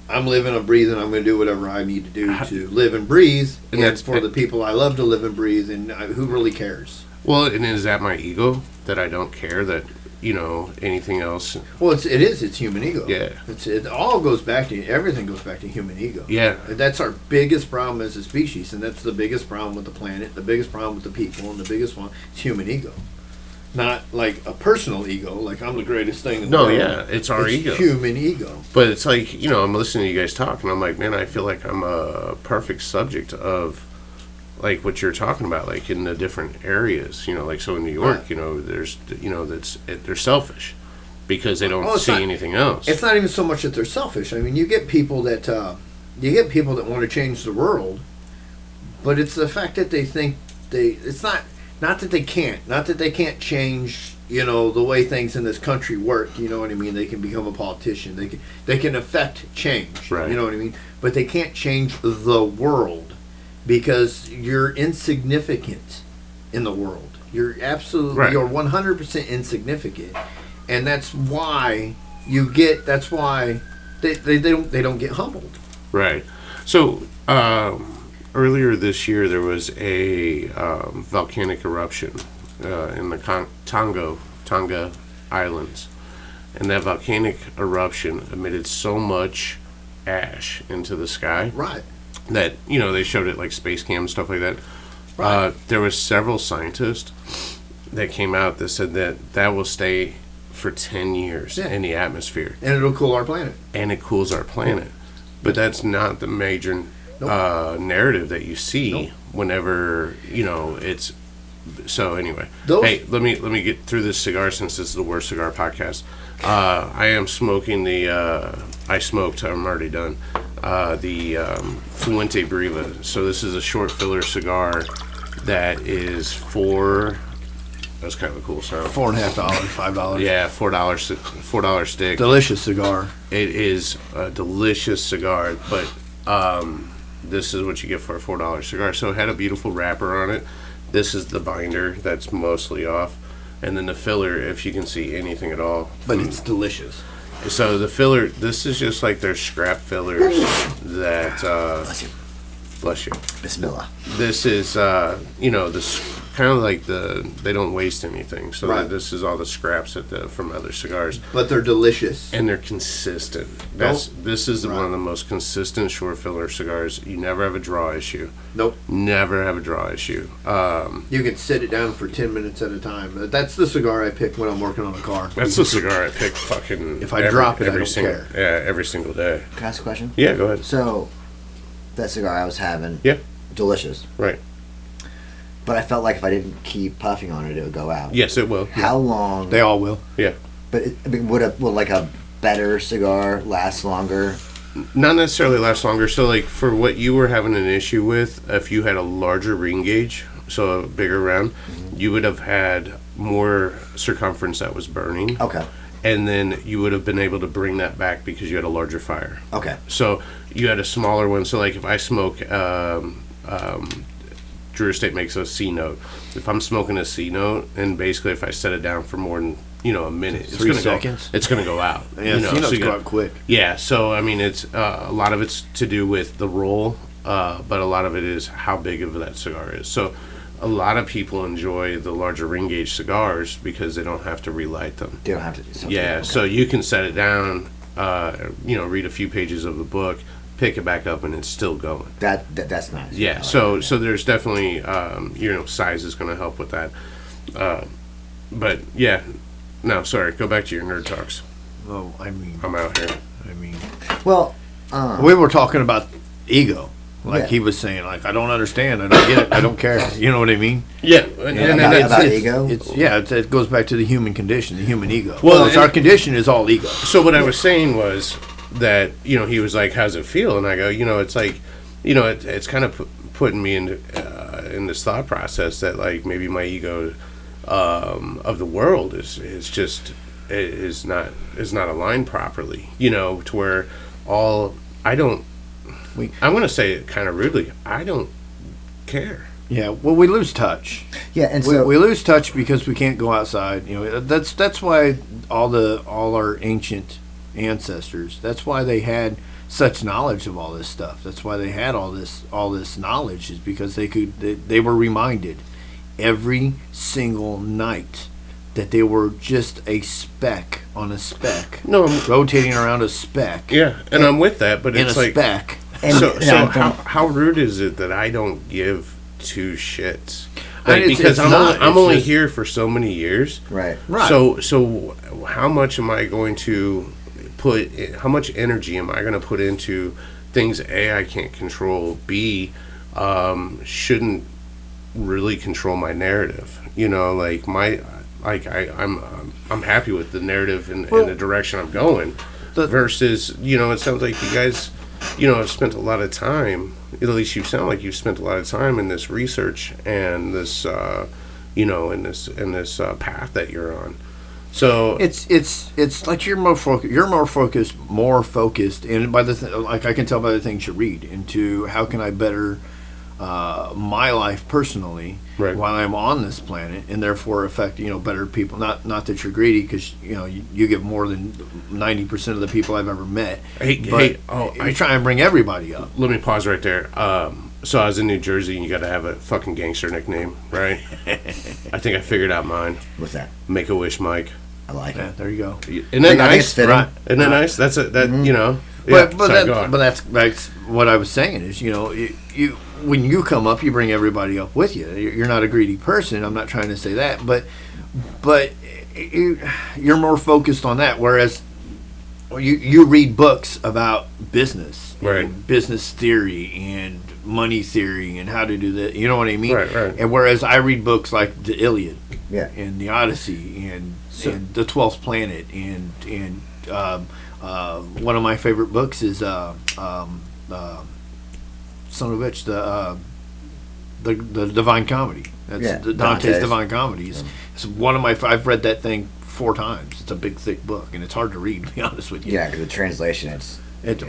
I'm living, I'm breathing. I'm going to do whatever I need to do to live and breathe. And that's for the people I love to live and breathe. And who really cares? Well, and is that my ego that I don't care that? Anything else? Well, it is. It's human ego. Yeah. It all goes back to, everything goes back to human ego. Yeah. That's our biggest problem as a species, and that's the biggest problem with the planet, the biggest problem with the people, and the biggest one is human ego. Not like a personal ego, like I'm the greatest thing in the world. No, yeah, it's our ego. Human ego. But it's like, I'm listening to you guys talk, and I'm like, man, I feel like I'm a perfect subject of like what you're talking about, like in the different areas, like so in New York, there's, they're selfish because they don't see anything else. It's not even so much that they're selfish. I mean, you get people that want to change the world, but it's the fact that they think it's not that they can't change, the way things in this country work. You know what I mean? They can become a politician. They can affect change. Right. You know what I mean? But they can't change the world. Because you're insignificant in the world. You're absolutely, right. You're 100% insignificant, and that's why they don't get humbled. Right. So earlier this year there was a volcanic eruption in the Tonga Islands, and that volcanic eruption emitted so much ash into the sky. Right. That they showed it like space cam and stuff like that. Right. There was several scientists that came out that said that will stay for 10 years in the atmosphere, and it'll cool our planet. And it cools our planet, but that's not the major narrative that you see whenever it's. So anyway, hey, let me get through this cigar since this is the worst cigar podcast. I am smoking I'm already done. The Fuente Breva. So this is a short filler cigar that is that's kind of a cool sound. $4.50, $5. Yeah, $4 stick. Delicious cigar. It is a delicious cigar, but this is what you get for a $4 cigar. So it had a beautiful wrapper on it. This is the binder that's mostly off, and then the filler, if you can see anything at all. But it's delicious. So the filler, this is just like their scrap fillers that. Bless you. Bismillah. This is, this kind of like they don't waste anything. So this is all the scraps from other cigars. But they're delicious. And they're consistent. This is one of the most consistent short filler cigars. You never have a draw issue. Nope. Never have a draw issue. You can sit it down for 10 minutes at a time. That's the cigar I pick when I'm working on a car. That's the cigar I pick fucking... If I drop it, I don't care. Yeah, every single day. Can I ask a question? Yeah, go ahead. So, that cigar I was having... Yeah. Delicious. Right. but I felt like if I didn't keep puffing on it, it would go out. Yes, it will. How long? They all will. Yeah. But would like a better cigar last longer? Not necessarily last longer. So, like, for what you were having an issue with, if you had a larger ring gauge, so a bigger round, you would have had more circumference that was burning. Okay. And then you would have been able to bring that back because you had a larger fire. Okay. So you had a smaller one. So, like, if I smoke, Drew Estate makes a C note. If I'm smoking a C note, and basically if I set it down for more than a minute, it's 3 gonna seconds. It's gonna go out. Yeah, C notes go out quick. Yeah. So I mean, it's a lot of it's to do with the roll, but a lot of it is how big of that cigar is. So a lot of people enjoy the larger ring gauge cigars because they don't have to relight them. They don't have to do something. Yeah. Okay. So you can set it down, read a few pages of the book, pick it back up, and it's still going. That's nice. Yeah, so there's definitely size is going to help with that, but yeah, no, sorry, go back to your nerd talks. Well, I mean, I'm out here. Well, we were talking about ego. Like Yeah. he was saying, like, I don't understand, I don't get it, I don't care. You know what I mean? Yeah, about ego. It goes back to the human condition, the human ego. Well, Our condition is all ego. So what I was saying was that he was like, "How's it feel?" And I go, it's like, it's kind of putting me in this thought process that like maybe my ego of the world is not aligned properly. To where I'm going to say it kind of rudely. I don't care. Yeah, well, we lose touch. Yeah, and we so lose touch because we can't go outside. That's why all our ancient ancestors. That's why they had such knowledge of all this stuff. That's why they had all this knowledge, is because they were reminded every single night that they were just a speck on a speck. No, rotating around a speck. Yeah, and I'm with that, but in it's a like speck. So how rude is it that I don't give two shits? Like, It's I'm only here for so many years. right. So how much am I going to how much energy am I going to put into things A, I can't control, B, shouldn't really control my narrative. I'm happy with the narrative and the direction I'm going. Versus, it sounds like you guys, have spent a lot of time, at least you sound like you've spent a lot of time in this research and this, in this path that you're on. So it's like you're more focused, and by like I can tell by the things you read into how can I better my life personally while I'm on this planet, and therefore affect better people. Not that you're greedy, because you give more than 90% of the people I've ever met. I try and bring everybody up. Let me pause right there. So I was in New Jersey, and you got to have a fucking gangster nickname, right? I think I figured out mine. What's that? Make-A-Wish Mike. I like it. There you go. Isn't that nice? Right. Isn't that nice? That's that. Yeah, but that's what I was saying is, you when you come up, you bring everybody up with you. You're not a greedy person. I'm not trying to say that, but you're more focused on that. Whereas you read books about business, and business theory, and money theory, and how to do that. You know what I mean? Right. And whereas I read books like the Iliad, and the Odyssey, and the 12th Planet, and one of my favorite books is son of a bitch, the Divine Comedy. That's Dante's Divine Comedy. It's one of my. I've read that thing 4 times. It's a big, thick book, and it's hard to read, to be honest with you. Yeah, because the translation,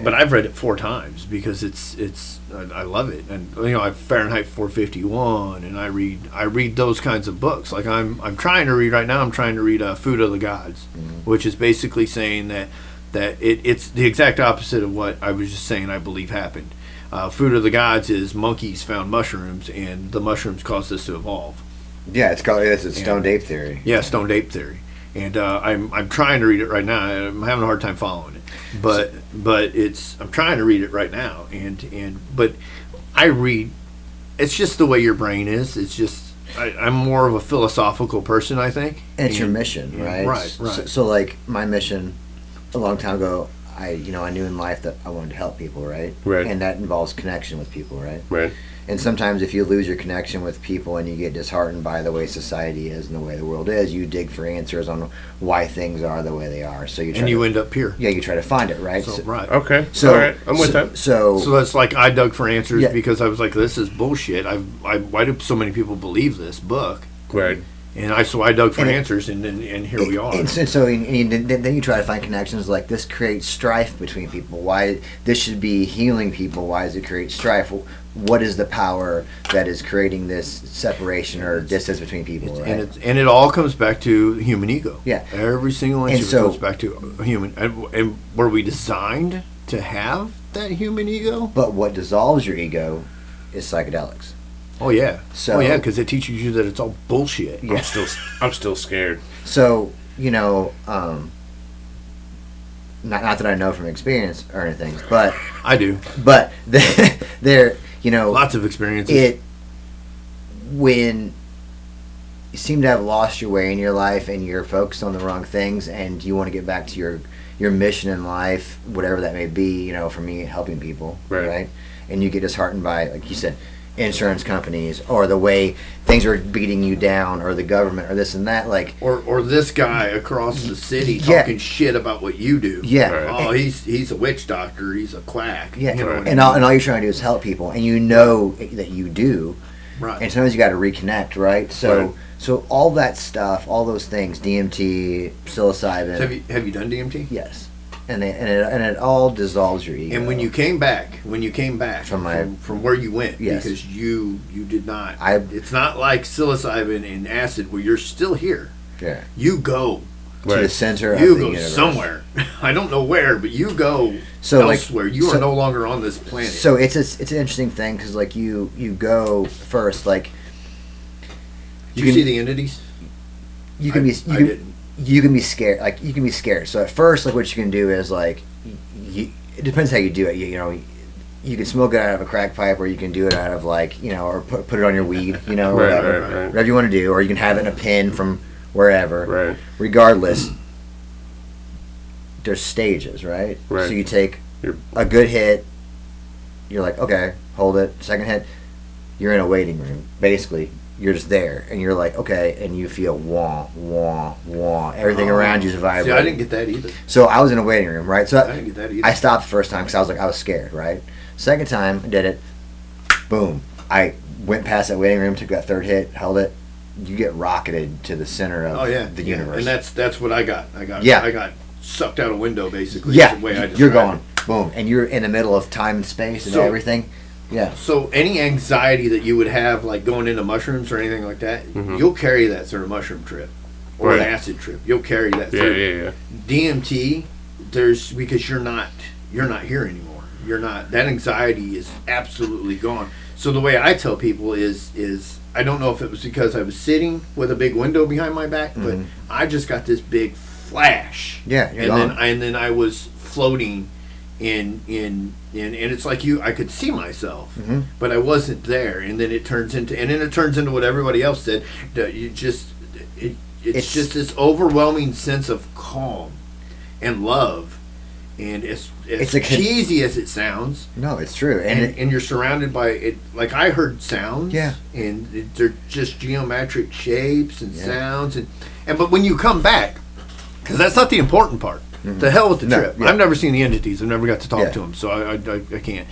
but I've read it 4 times because I love it, and I Fahrenheit 451, and I read those kinds of books. Like I'm trying to read right now. I'm trying to read Food of the Gods, which is basically saying that it's the exact opposite of what I was just saying I believe happened. Food of the Gods is monkeys found mushrooms, and the mushrooms caused us to evolve. Yeah, it's stoned ape theory. Yeah, stoned ape theory. And I'm trying to read it right now. I'm having a hard time following it, but I'm trying to read it right now. But I read. It's just the way your brain is. It's just I'm more of a philosophical person, I think. And it's your mission, right? Right. So like my mission, a long time ago, I knew in life that I wanted to help people, right? Right. And that involves connection with people, right? Right. And sometimes if you lose your connection with people and you get disheartened by the way society is and the way the world is, you dig for answers on why things are the way they are. So you try end up here. Yeah, you try to find it, right? So, right. Okay. So, all right. I'm with that. So that's like I dug for answers Yeah. because I was like, this is bullshit. Why do so many people believe this book? Right. And I dug for And answers, and here we are. And then you try to find connections like this creates strife between people. Why this should be healing people? Why does it create strife? What is the power that is creating this separation or distance between people? Right? And it all comes back to human ego. Yeah. Every single inch And of it so- goes back to human. And were we designed to have that human ego? But what dissolves your ego is psychedelics. Oh yeah. So- because it teaches you that it's all bullshit. Yeah. I'm still scared. So not that I know from experience or anything, but I do. but there Lots of experiences. it when you seem to have lost your way in your life and you're focused on the wrong things and you want to get back to your mission in life, whatever that may be, for me, helping people, right? And you get disheartened by, like you said, insurance companies or the way things are beating you down or the government or this and that, like or this guy across the city Yeah. talking shit about what you do. Yeah. Oh, he's a witch doctor. He's a quack. yeah, You know what I and all you're trying to do is help people, and that you do. Right. And sometimes you got to reconnect, right? So, Right. so all that stuff, all those things, DMT, psilocybin. Have you done DMT? Yes, and it all dissolves your ego. And when you came back from where you went, Yes. because you did not. It's It's not like psilocybin and acid where you're still here. yeah, You go. to the Right. center of You the go universe. somewhere. I don't know where, but you go So, like, elsewhere. You so- are no longer on this planet. So it's an interesting thing because like you go first, like Did you see the entities? you can I be didn't. you can be scared. Like you can be scared. So at first, like what you can do is like it depends how you do it. You can smoke it out of a crack pipe, or you can do it out of like or put it on your weed, or Right, whatever, right. whatever you want to do, or you can have it in a pin from wherever. Right. Regardless, there's stages, right? Right. So you take You're- a good hit. You're like, okay, hold it. Second hit, you're in a waiting room. Basically, you're just there, and you're like, okay, and you feel wah, wah, wah. Everything around you is vibrating. See, I didn't get that either. So I was in a waiting room, right? So I didn't get that either. I stopped the first time because I was scared, right? Second time I did it, boom. I went past that waiting room, took that third hit, held it. You get rocketed to the center of the universe. And that's what I got. I Yeah. got sucked out a window basically. yeah, is the way I you're described gone, it. boom, and you're in the middle of time and space and So- everything. Yeah, So any anxiety that you would have, like going into mushrooms or anything like that, you'll carry that through a mushroom trip or Right. an acid trip. You'll carry that Yeah, through. yeah, yeah. DMT, because you're not here anymore. You're not. That anxiety is absolutely gone. So the way I tell people is I don't know if it was because I was sitting with a big window behind my back, but I just got this big flash. Yeah, you're and gone. then I was floating in and it's like I could see myself, but I wasn't there. And then it turns into what everybody else said. That you just it's just this overwhelming sense of calm and love, and as cheesy as it sounds. no, it's true, And you're surrounded by it. Like I heard sounds, Yeah. and they're just geometric shapes and sounds, and but when you come back, because that's not the important part. The hell with the No, trip. yeah. I've never seen the entities. I've never got to talk Yeah. to them, so I can't.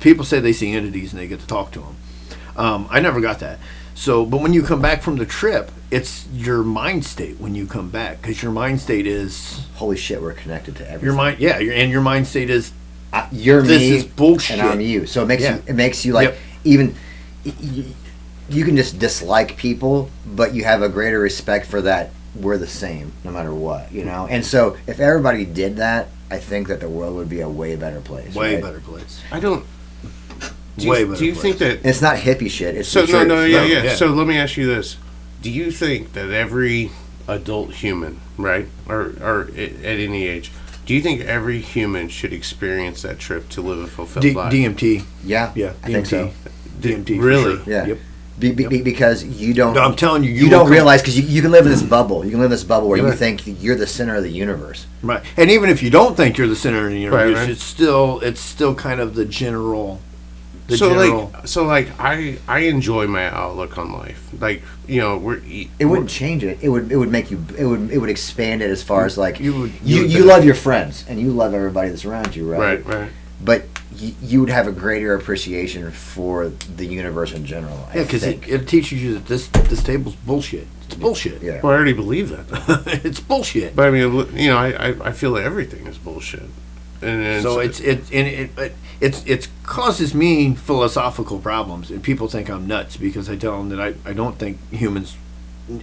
People say they see entities and they get to talk to them. I never got that. So, but when you come back from the trip, it's your mind state when you come back, because your mind state is holy shit, we're connected to everything. your mind. Yeah, your mind state is You're this me, is bullshit. and I'm you. So Yeah. it makes you like Yep. even you can just dislike people, but you have a greater respect for that. We're the same, no matter what, And so, if everybody did that, I think that the world would be a way better place. way right? better place. I don't. Do Way you, better do you place. think that? It's not hippie shit. It's So the no, truth. no, yeah, No, yeah. yeah. So let me ask you this: do you think that every adult human, right, or at any age, do you think every human should experience that trip to live a fulfilled life? DMT. Yeah, Yeah, I think so. DMT. for Really? sure. Yeah. Yep. Because you don't. No, I'm telling you, you don't realize because you can live in this bubble. You can live in this bubble where you think you're the center of the universe. Right, and even if you don't think you're the center of the universe, right. it's still kind of the general. I enjoy my outlook on life. Like, you know, it wouldn't change it. It would make you. It would expand it as far as like you would love your friends and you love everybody that's around you, right? Right. But you would have a greater appreciation for the universe in general. Yeah, because it teaches you that this table's bullshit. It's bullshit. Yeah. Well, I already believe that. It's bullshit. But I mean, you know, I feel that everything is bullshit. And so it causes me philosophical problems, and people think I'm nuts because I tell them that I don't think humans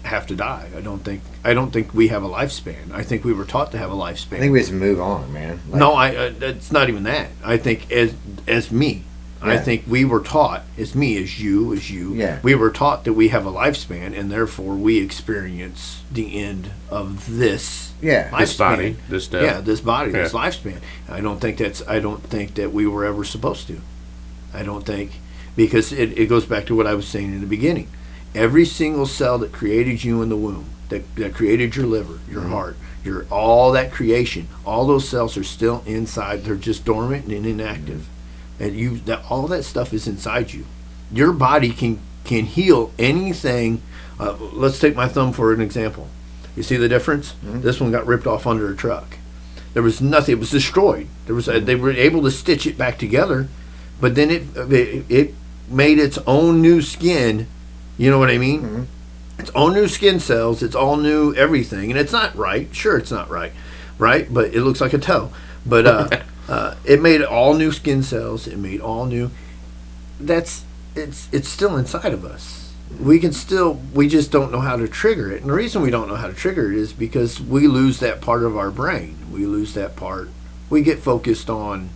have to die. I don't think we have a lifespan. I think we were taught to have a lifespan. I think we just move on, man. Like, no, it's not even that. I think as me, I think we were taught as you. Yeah. We were taught that we have a lifespan, and therefore we experience the end of this. Yeah. Lifespan. This body, this death. Yeah, this body, this lifespan. I don't think that we were ever supposed to. I don't think, because it goes back to what I was saying in the beginning. Every single cell that created you in the womb, that created your liver, your heart, all that creation, all those cells are still inside. They're just dormant and inactive. And all that stuff is inside you. Your body can heal anything. Let's take my thumb for an example. You see the difference? Mm-hmm. This one got ripped off under a truck. There was nothing. It was destroyed. They were able to stitch it back together, but then it made its own new skin. You know what I mean? Mm-hmm. It's all new skin cells. It's all new everything, and it's not right. Sure, it's not right, but it looks like a toe. But it made all new skin cells. It made all new. It's still inside of us. We just don't know how to trigger it. And the reason we don't know how to trigger it is because we lose that part of our brain. We lose that part. We get focused on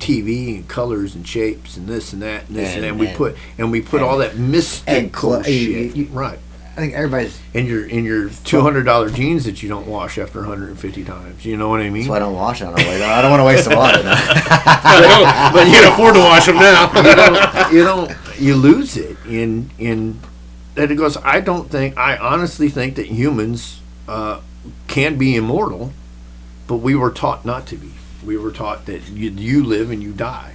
TV and colors and shapes and this and that and this and that. And we put all that mystical shit. Right. I think everybody's in your $200 jeans that you don't wash after 150 times. You know what I mean? That's why I don't wash on. I don't want to waste the water. But you can afford to wash them now. You lose it in that. It goes. I honestly think that humans can be immortal, but we were taught not to be. We were taught that you live and you die.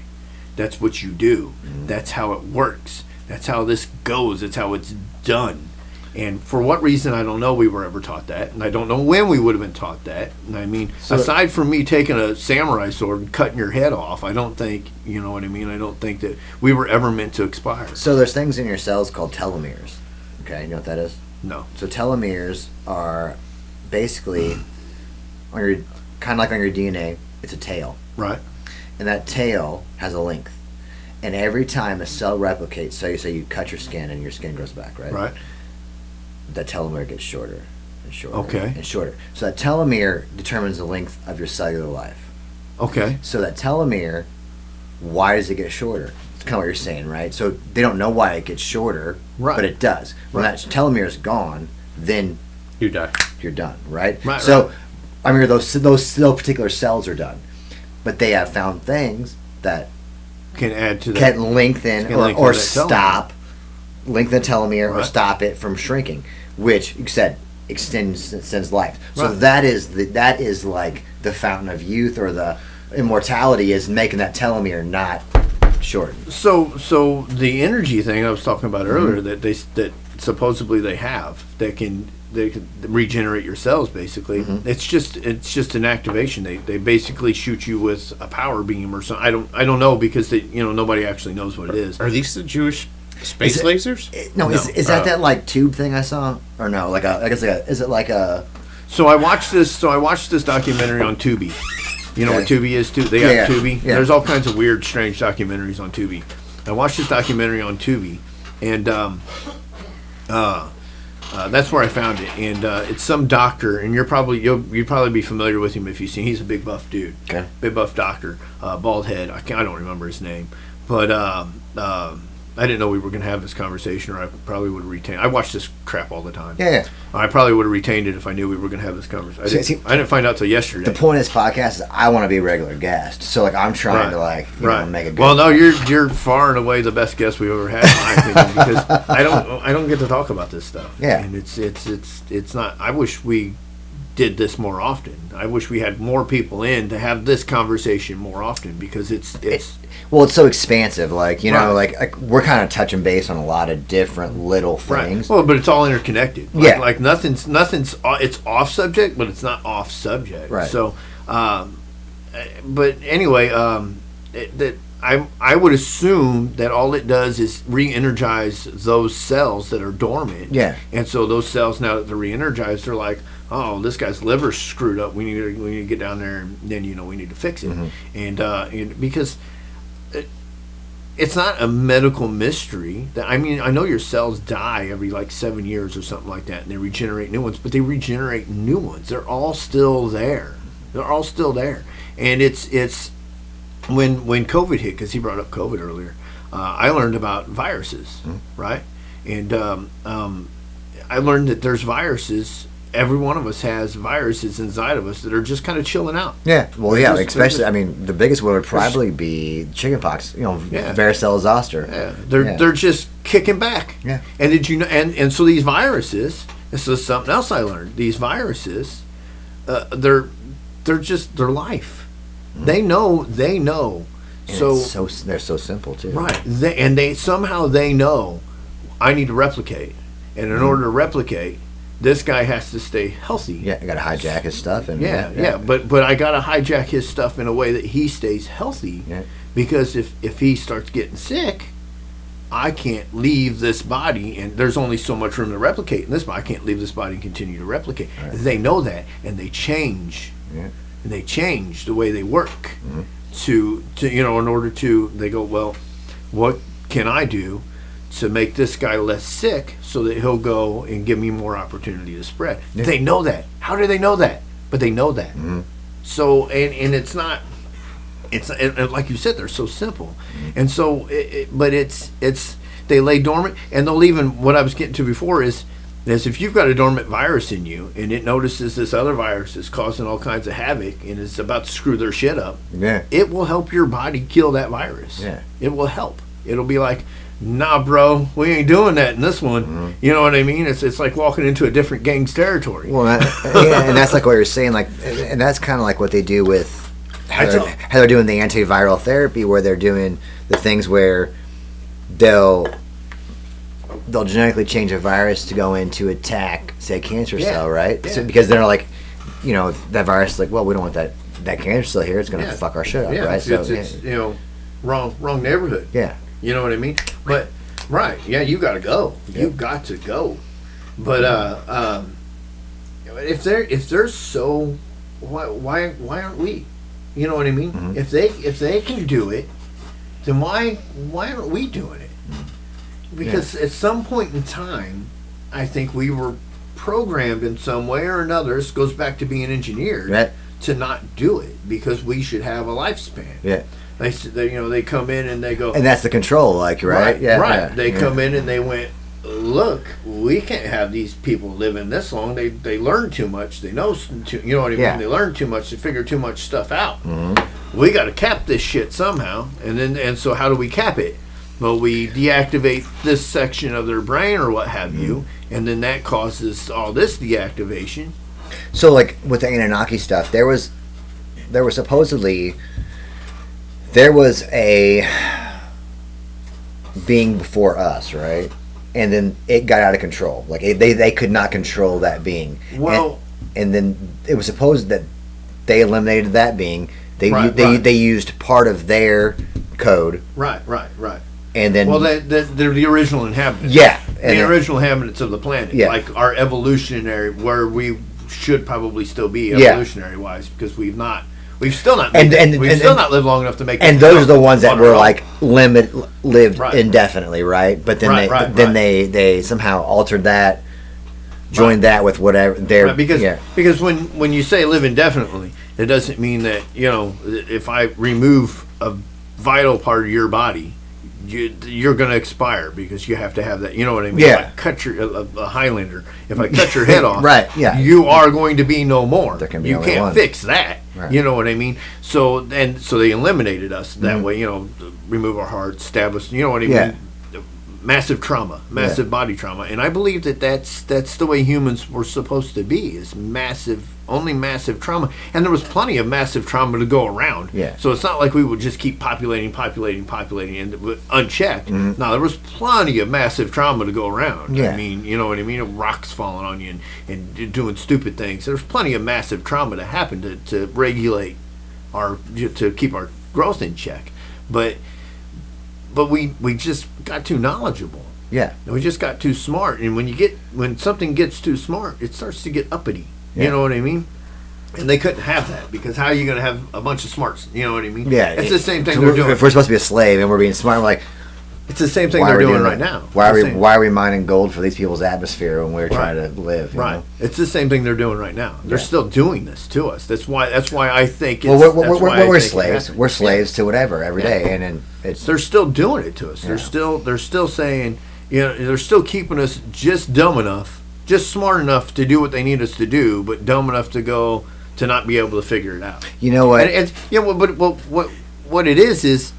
That's what you do. Mm-hmm. That's how it works. That's how this goes. That's how it's done. And for what reason, I don't know, we were ever taught that. And I don't know when we would have been taught that. And I mean, aside from me taking a samurai sword and cutting your head off, I don't think, you know what I mean? I don't think that we were ever meant to expire. So there's things in your cells called telomeres. Okay, you know what that is? No. So telomeres are basically, kind of like on your DNA, it's a tail. Right. And that tail has a length. And every time a cell replicates, so you say you cut your skin and your skin grows back, right? Right. That telomere gets shorter and shorter and shorter. So that telomere determines the length of your cellular life. Okay. So that telomere, why does it get shorter? It's kind of what you're saying, right? So they don't know why it gets shorter, but it does. When that telomere is gone, then you die. You're done, right? Right. So, I mean, those particular cells are done, but they have found things that can add to that. Can lengthen or stop. Lengthen the telomere or stop it from shrinking, which you said extends life. So that is like the fountain of youth, or the immortality is making that telomere not shorten. So the energy thing I was talking about earlier, that supposedly they can regenerate your cells basically. Mm-hmm. It's just an activation. They basically shoot you with a power beam or something. I don't know, because nobody actually knows what it is. Are these the Jewish space lasers? Is that like tube thing I saw, or no? Is it like a? So I watched this documentary on Tubi. You know what Tubi is too? They got Tubi. Yeah. There's all kinds of weird, strange documentaries on Tubi. I watched this documentary on Tubi, and that's where I found it. And it's some doctor, and you'd probably be familiar with him if you've seen. He's a big buff dude. Okay. Big buff doctor, bald head. I don't remember his name, but I didn't know we were going to have this conversation, or I probably would have retained. I watch this crap all the time. Yeah. I probably would have retained it if I knew we were going to have this conversation. I didn't find out till yesterday. The point of this podcast is I want to be a regular guest, so like I'm trying to like you know, make a good. Well, no, you're far and away the best guest we've ever had, in my opinion, because I don't get to talk about this stuff. Yeah, and it's not. I wish we did this more often. I wish we had more people in to have this conversation more often, because it's so expansive. Like you know, like we're kind of touching base on a lot of different little things. Well, but it's all interconnected. Like nothing's it's off subject, but it's not off subject. Right. So, but anyway, I would assume that all it does is re-energize those cells that are dormant. Yeah. And so those cells, now that they're re-energized, they're like, oh, this guy's liver's screwed up. We need to get down there, and then we need to fix it. And because it's not a medical mystery. I know your cells die every like 7 years or something like that, and they regenerate new ones. But they regenerate new ones. They're all still there. And it's when COVID hit, because he brought up COVID earlier. I learned about viruses, right? And I learned that there's viruses. Every one of us has viruses inside of us that are just kind of chilling out. Yeah, well, especially. I mean, the biggest one would probably be chickenpox. Varicella zoster. Yeah, they're just kicking back. Yeah. And did you know? And so these viruses. This is something else I learned. These viruses, they're life. They know. And so they're so simple too. Right. They somehow know. I need to replicate, and in order to replicate, this guy has to stay healthy. Yeah, I got to hijack his stuff. And But I got to hijack his stuff in a way that he stays healthy. Yeah. Because if he starts getting sick, I can't leave this body, and there's only so much room to replicate in this body. I can't leave this body and continue to replicate. Right. They know that, and they change. Yeah. And they change the way they work to in order to, they go, well, what can I do to make this guy less sick so that he'll go and give me more opportunity to spread? Yeah. They know that. How do they know that? But they know that. So, and it's not, and like you said, they're so simple. And so, but it's, they lay dormant, and they'll even, what I was getting to before is if you've got a dormant virus in you and it notices this other virus is causing all kinds of havoc and is about to screw their shit up, it will help your body kill that virus. Yeah. It will help. It'll be like, nah, bro, we ain't doing that in this one. You know what I mean? It's like walking into a different gang's territory. Well, and that's like what you're saying, like, and that's kind of like what they do with how they're doing the antiviral therapy, where they're doing the things where they'll genetically change a virus to go in to attack, say, a cancer cell, right? Yeah. So, because they're like, that virus is like, well, we don't want that cancer cell here. It's going to fuck our shit up, right? It's wrong neighborhood. Yeah. You know what I mean? But you got to go. Yep. You've got to go. But if they're so, why aren't we? You know what I mean? If they can do it, then why aren't we doing it? Because at some point in time, I think we were programmed in some way or another. This goes back to being engineered to not do it, because we should have a lifespan. Yeah. They come in and they go, and that's the control, like, right? They come in and they went, look, we can't have these people living this long. They learn too much. They know too, you know what I mean? They learn too much. They figure too much stuff out. We got to cap this shit somehow. And so how do we cap it? Well, we deactivate this section of their brain or what have you, and then that causes all this deactivation. So, like with the Anunnaki stuff, there was supposedly. There was a being before us, right? And then it got out of control. Like they could not control that being. Well, and then it was supposed that they eliminated that being. They used part of their code. Right. And then, well, they're the original inhabitants. Yeah, the original inhabitants of the planet. Yeah. Like our evolutionary, where we should probably still be evolutionary wise, because we've still not lived long enough to make. And those are the ones that were like lived indefinitely, right? But then they somehow altered that, joined that with whatever their because when you say live indefinitely, it doesn't mean that if I remove a vital part of your body, you're going to expire because you have to have that. You know what I mean? Yeah. If I cut a Highlander, if I cut your head off, right? Yeah. you are going to be no more. There can be you only can't one. fix that. Right. You know what I mean? So they eliminated us that way. You know, remove our hearts, stab us. You know what I mean? Massive trauma, massive body trauma, and I believe that's the way humans were supposed to be, is only massive trauma, and there was plenty of massive trauma to go around. Yeah. So it's not like we would just keep populating, and unchecked. No, there was plenty of massive trauma to go around. Yeah. I mean, you know what I mean? Rocks falling on you and doing stupid things. There's plenty of massive trauma to happen to regulate to keep our growth in check, but we just got too knowledgeable. Yeah. And we just got too smart. And when something gets too smart, it starts to get uppity. Yeah. You know what I mean? And they couldn't have that, because how are you going to have a bunch of smarts? You know what I mean? Yeah. It's the same thing So they're doing. If we're supposed to be a slave and we're being smart, we're like, It's the same thing why they're are we doing that? right now. Why are we mining gold for these people's atmosphere when we're trying to live? You Right. know? It's the same thing they're doing right now. They're Yeah. still doing this to us. That's why I think it's. Well, that's why I we're think it slaves. happened. We're slaves to whatever every Yeah. day, and then it's They're still doing it to us. Yeah. They're still saying, you know, they're still keeping us just dumb enough, just smart enough to do what they need us to do, but dumb enough to not be able to figure it out. you know what? And but what it is,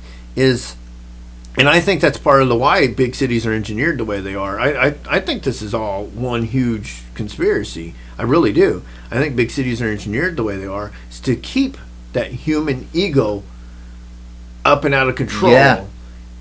and I think that's part of the why big cities are engineered the way they are. I think this is all one huge conspiracy. I really do. I think big cities are engineered the way they are is to keep that human ego up and out of control. Yeah.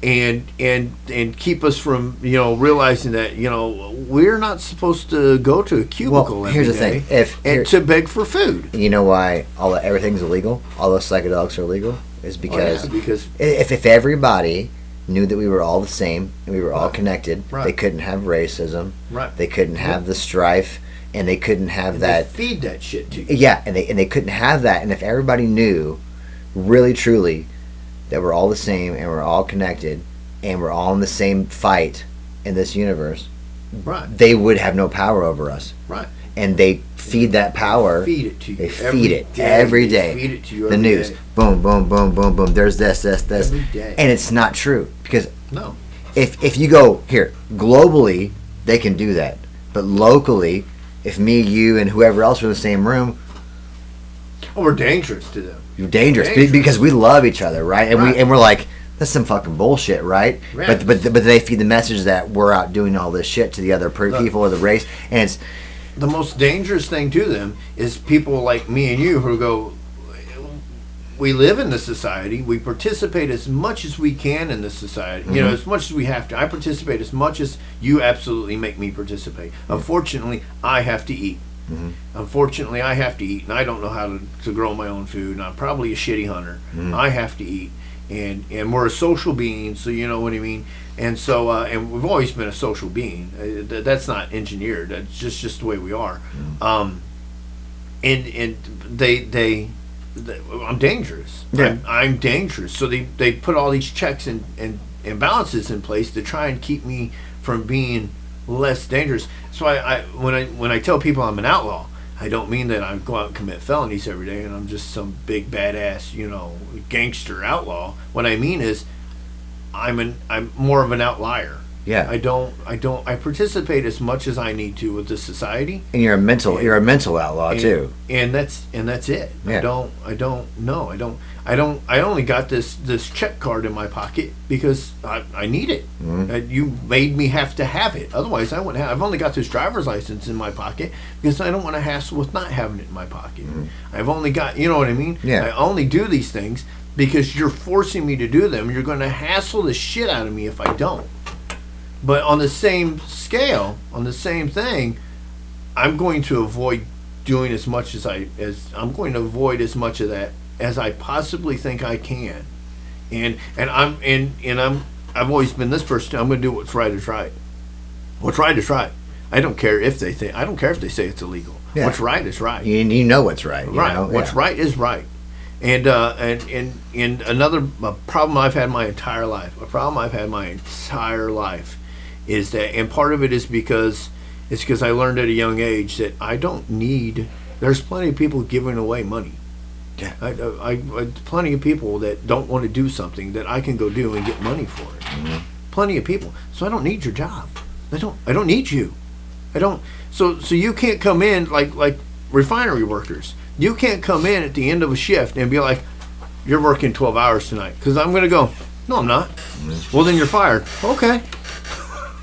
And keep us from, you know, realizing that, you know, we're not supposed to go to a cubicle Well, here's every the day thing. and to beg for food. You know why everything's illegal? All those psychedelics are illegal is because Because if everybody knew that we were all the same and we were all Right. connected, Right. they couldn't have racism. Right. They couldn't have the strife, and they couldn't have that. they feed that shit to you. Yeah, and they couldn't have that. And if everybody knew, really truly, that we're all the same and we're all connected and we're all in the same fight in this universe, Right. they would have no power over us. Right. And they feed that power. Feed it to you. They every feed it day. every They day. Feed it to you The every news. day. Boom, boom, boom, boom, boom. There's this. Every day. And it's not true. Because No. if you go here, globally, they can do that. But locally, if me, you, and whoever else are in the same room, Oh, we're dangerous to them. you're dangerous, Dangerous. because we love each other, right? And Right. we're like, that's some fucking bullshit, right? Right. But they feed the message that we're out doing all this shit to the other Look. people or the race, and it's The most dangerous thing to them is people like me and you who go, we live in this society, we participate as much as we can in this society, you know, as much as we have to. I participate as much as you absolutely make me participate. Unfortunately, I have to eat. Unfortunately, I have to eat, and I don't know how to grow my own food, and I'm probably a shitty hunter. I have to eat, and we're a social being, so you know what I mean. And so, and we've always been a social being. That's not engineered. That's just the way we are. And they I'm dangerous. Yeah. I'm dangerous. So they put all these checks and balances in place to try and keep me from being less dangerous. That's why when I tell people I'm an outlaw, I don't mean that I go out and commit felonies every day and I'm just some big badass, you know, gangster outlaw. What I mean is I'm more of an outlier. Yeah. I participate as much as I need to with this society. and you're a mental outlaw too. And that's it. Yeah. I only got this check card in my pocket because I need it. You made me have it. Otherwise, I wouldn't have. I've only got this driver's license in my pocket because I don't want to hassle with not having it in my pocket. I've only got, you know what I mean? Yeah. I only do these things because you're forcing me to do them. You're going to hassle the shit out of me if I don't. But on the same scale, on the same thing, I'm going to avoid doing as much I'm going to avoid as much of that as I possibly think I can. I've always been this person. I'm going to do what's right is right. What's right is right. I don't care if they say it's illegal. Yeah. What's right is right. You know what's right. You Right. know? What's right is right. And another problem I've had my entire life. Is that, and part of it is because I learned at a young age that I don't need. There's plenty of people giving away money. Yeah. I plenty of people that don't want to do something that I can go do and get money for it. Plenty of people. So I don't need your job. I don't need you. I don't. So you can't come in like refinery workers. You can't come in at the end of a shift and be like, you're working 12 hours tonight. Because I'm going to go, no, I'm not. Well, then you're fired. Okay.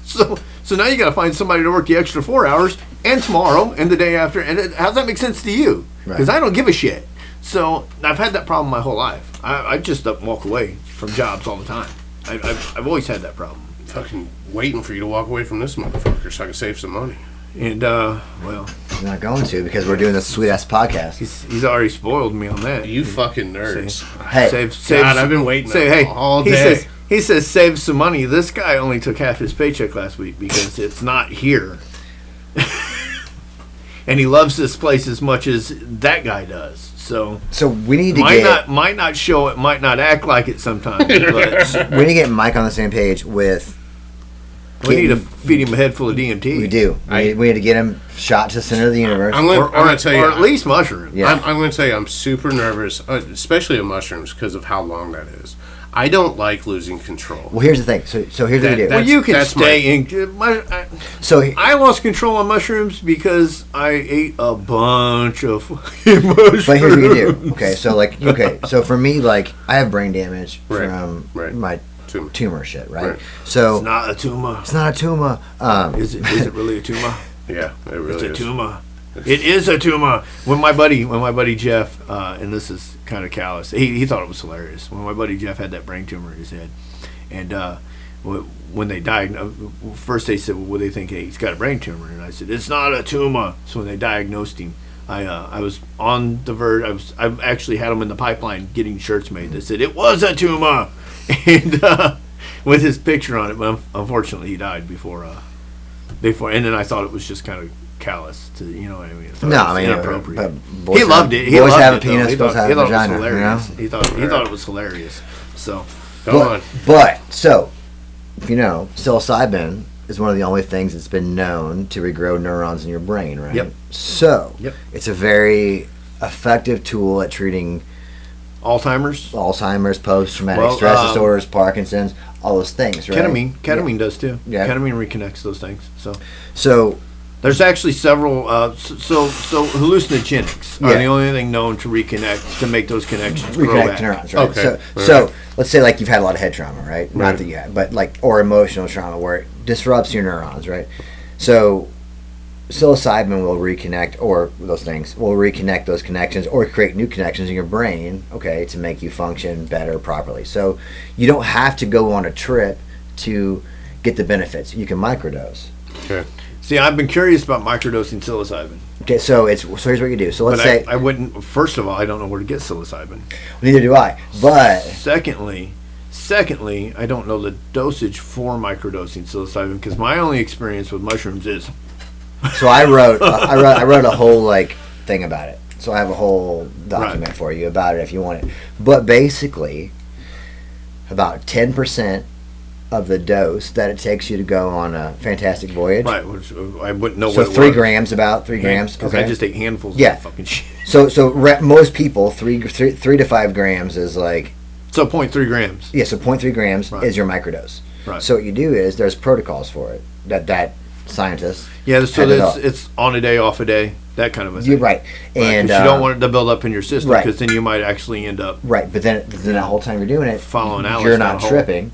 So now you got to find somebody to work the extra 4 hours and tomorrow and the day after. And how's that make sense to you? Because I don't give a shit. So I've had that problem my whole life. I just up and walk away from jobs all the time. I've always had that problem. Fucking waiting for you to walk away from this motherfucker so I can save some money. And well, he's not going to because we're doing this sweet ass podcast. He's already spoiled me on that. You fucking nerds. Hey, save, God, I've been waiting all day. He says save some money. This guy only took half his paycheck last week because it's not here. And he loves this place as much as that guy does. So we need to might not show it, might not act like it sometimes. But we need to get Mike on the same page with. We need to feed him a head full of DMT. We do. We need to get him shot to the center of the universe. I'm going to tell you, or at least mushrooms. Yeah. I'm going to tell you, I'm super nervous, especially on mushrooms, because of how long that is. I don't like losing control. Well, here's the thing. So here's what we do. Well, you can stay in. I lost control on mushrooms because I ate a bunch of mushrooms. But here's what you do. Okay, so for me, like, I have brain damage from my tumor shit, right? So it's not a tumor. It's not a tumor. Is it really a tumor? Yeah, it really is. It's a tumor. It is a tumor. When my buddy Jeff, and this is kind of callous, he thought it was hilarious. When my buddy Jeff had that brain tumor in his head, and when they diagnosed, first they said, well, they think, hey, he's got a brain tumor, and I said, it's not a tumor. So when they diagnosed him, I was on the verge. I actually had him in the pipeline getting shirts made that said it was a tumor, and with his picture on it. But unfortunately, he died before. And then I thought it was just kind of callous to, you know what I mean? Inappropriate. He loved it. He boys loved have it, a penis, he boys have a vagina. It was hilarious. You know? He thought it was hilarious. So, but psilocybin is one of the only things that's been known to regrow neurons in your brain, right? Yep. So it's a very effective tool at treating Alzheimer's, post-traumatic stress disorders, Parkinson's, all those things, right? Ketamine does too. Yeah. Ketamine reconnects those things. So there's actually several. So hallucinogenics are the only thing known to reconnect, to make those connections grow back. Neurons, right? Okay. So let's say like you've had a lot of head trauma, right? Not Right. that you have, but like, or emotional trauma where it disrupts your neurons, right? So psilocybin will reconnect, or those things will reconnect those connections or create new connections in your brain, okay, to make you function better properly. So you don't have to go on a trip to get the benefits. You can microdose. Okay. See, I've been curious about microdosing psilocybin. Okay, so here's what you do. So let's say I wouldn't. First of all, I don't know where to get psilocybin. Neither do I. But secondly, I don't know the dosage for microdosing psilocybin because my only experience with mushrooms is. So I wrote a whole like thing about it. So I have a whole document for you about it if you want it. But basically, about 10% of the dose that it takes you to go on a fantastic voyage. Right, which I wouldn't know so what it was. 3 grams, about 3 grams. Because Okay. I just ate handfuls of that fucking shit. So most people, 3 to 5 grams is like. So 0.3 grams. Yeah, so 0.3 grams is your microdose. Right. So what you do is there's protocols for it that scientists. Yeah, so it's on a day, off a day, that kind of a thing. You're right. And you don't want it to build up in your system because then you might actually end up. Right, but then the whole time you're doing it, following Alice you're not tripping.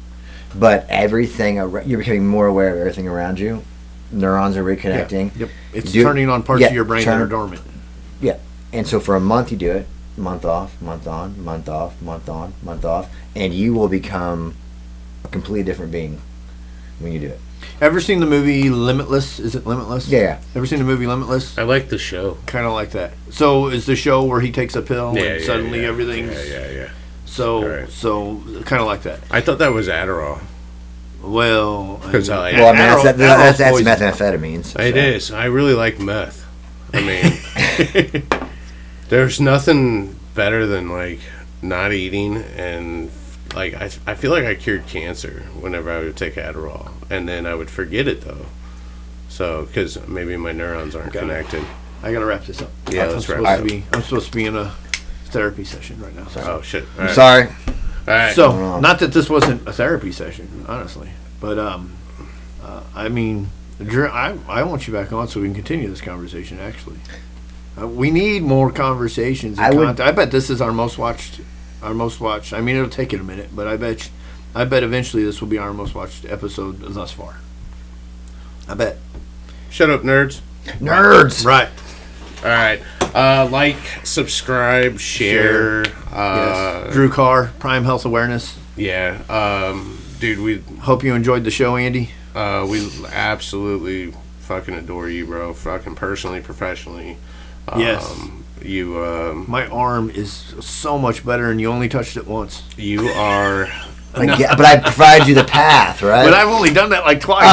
But everything, you're becoming more aware of everything around you. Neurons are reconnecting. Yep. It's turning on parts of your brain that are dormant. Yeah. And so for a month you do it. Month off, month on, month off, month on, month off. And you will become a completely different being when you do it. Ever seen the movie Limitless? Is it Limitless? Yeah. Ever seen the movie Limitless? I like the show. Kind of like that. So is the show where he takes a pill and suddenly everything's... Yeah. So kind of like that. I thought that was Adderall. Well, that's methamphetamines. So. It is. I really like meth. I mean, there's nothing better than like not eating and like I feel like I cured cancer whenever I would take Adderall, and then I would forget it though. So because maybe my neurons aren't connected. I gotta wrap this up. Yeah, let's wrap it up. I'm supposed to be in a therapy session right now. Oh shit! I'm sorry. right. So, not that this wasn't a therapy session, honestly, but I mean, Drew, I want you back on so we can continue this conversation. Actually, we need more conversations. And I bet this is our most watched. I mean, it'll take it a minute, but I bet eventually this will be our most watched episode thus far. I bet. Shut up, nerds. Nerds. Right. All right. Like, subscribe, share. Yes. Drew Carr, Prime Health Awareness. Yeah. Dude, we hope you enjoyed the show, Andy. We absolutely fucking adore you, bro. Fucking personally, professionally. Yes. My arm is so much better, and you only touched it once. You are. But I provided you the path, right? But I've only done that like twice.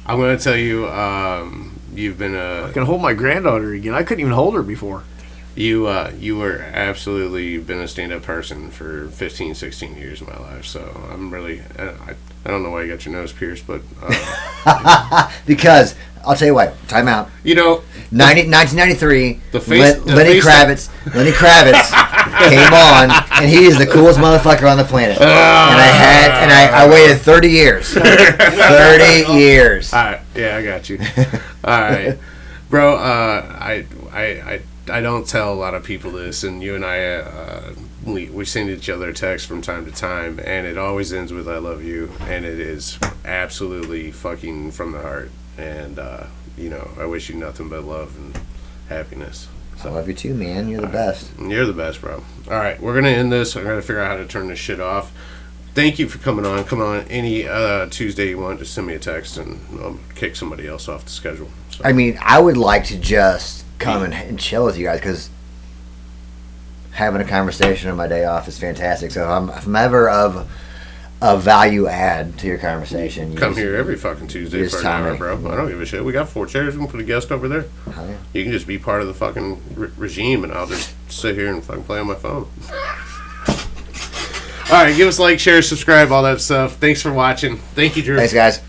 I'm gonna tell you, you've been I can hold my granddaughter again. I couldn't even hold her before. You were absolutely been a stand-up person for 15, 16 years of my life. So I'm really, I don't know why you got your nose pierced, but because I'll tell you what. Time out. 1993. Lenny Kravitz came on, and he is the coolest motherfucker on the planet. And I waited 30 years. 30 years. All right, yeah, I got you. All right, bro. I don't tell a lot of people this, and you and I, we send each other texts from time to time, and it always ends with "I love you," and it is absolutely fucking from the heart. And I wish you nothing but love and happiness. So, I love you too, man. You're the best. You're the best, bro. All right, we're gonna end this. I'm gonna figure out how to turn this shit off. Thank you for coming on. Come on any Tuesday you want. Just send me a text, and I'll kick somebody else off the schedule. So. I mean, I would like to just come and chill with you guys, because having a conversation on my day off is fantastic. So if I'm ever of a value add to your conversation, come here every fucking Tuesday for an hour, bro. I don't give a shit. We got 4 chairs. We can put a guest over there. Oh, yeah. You can just be part of the fucking regime, and I'll just sit here and fucking play on my phone. All right, give us a like, share, subscribe, all that stuff. Thanks for watching. Thank you, Drew. Thanks, guys.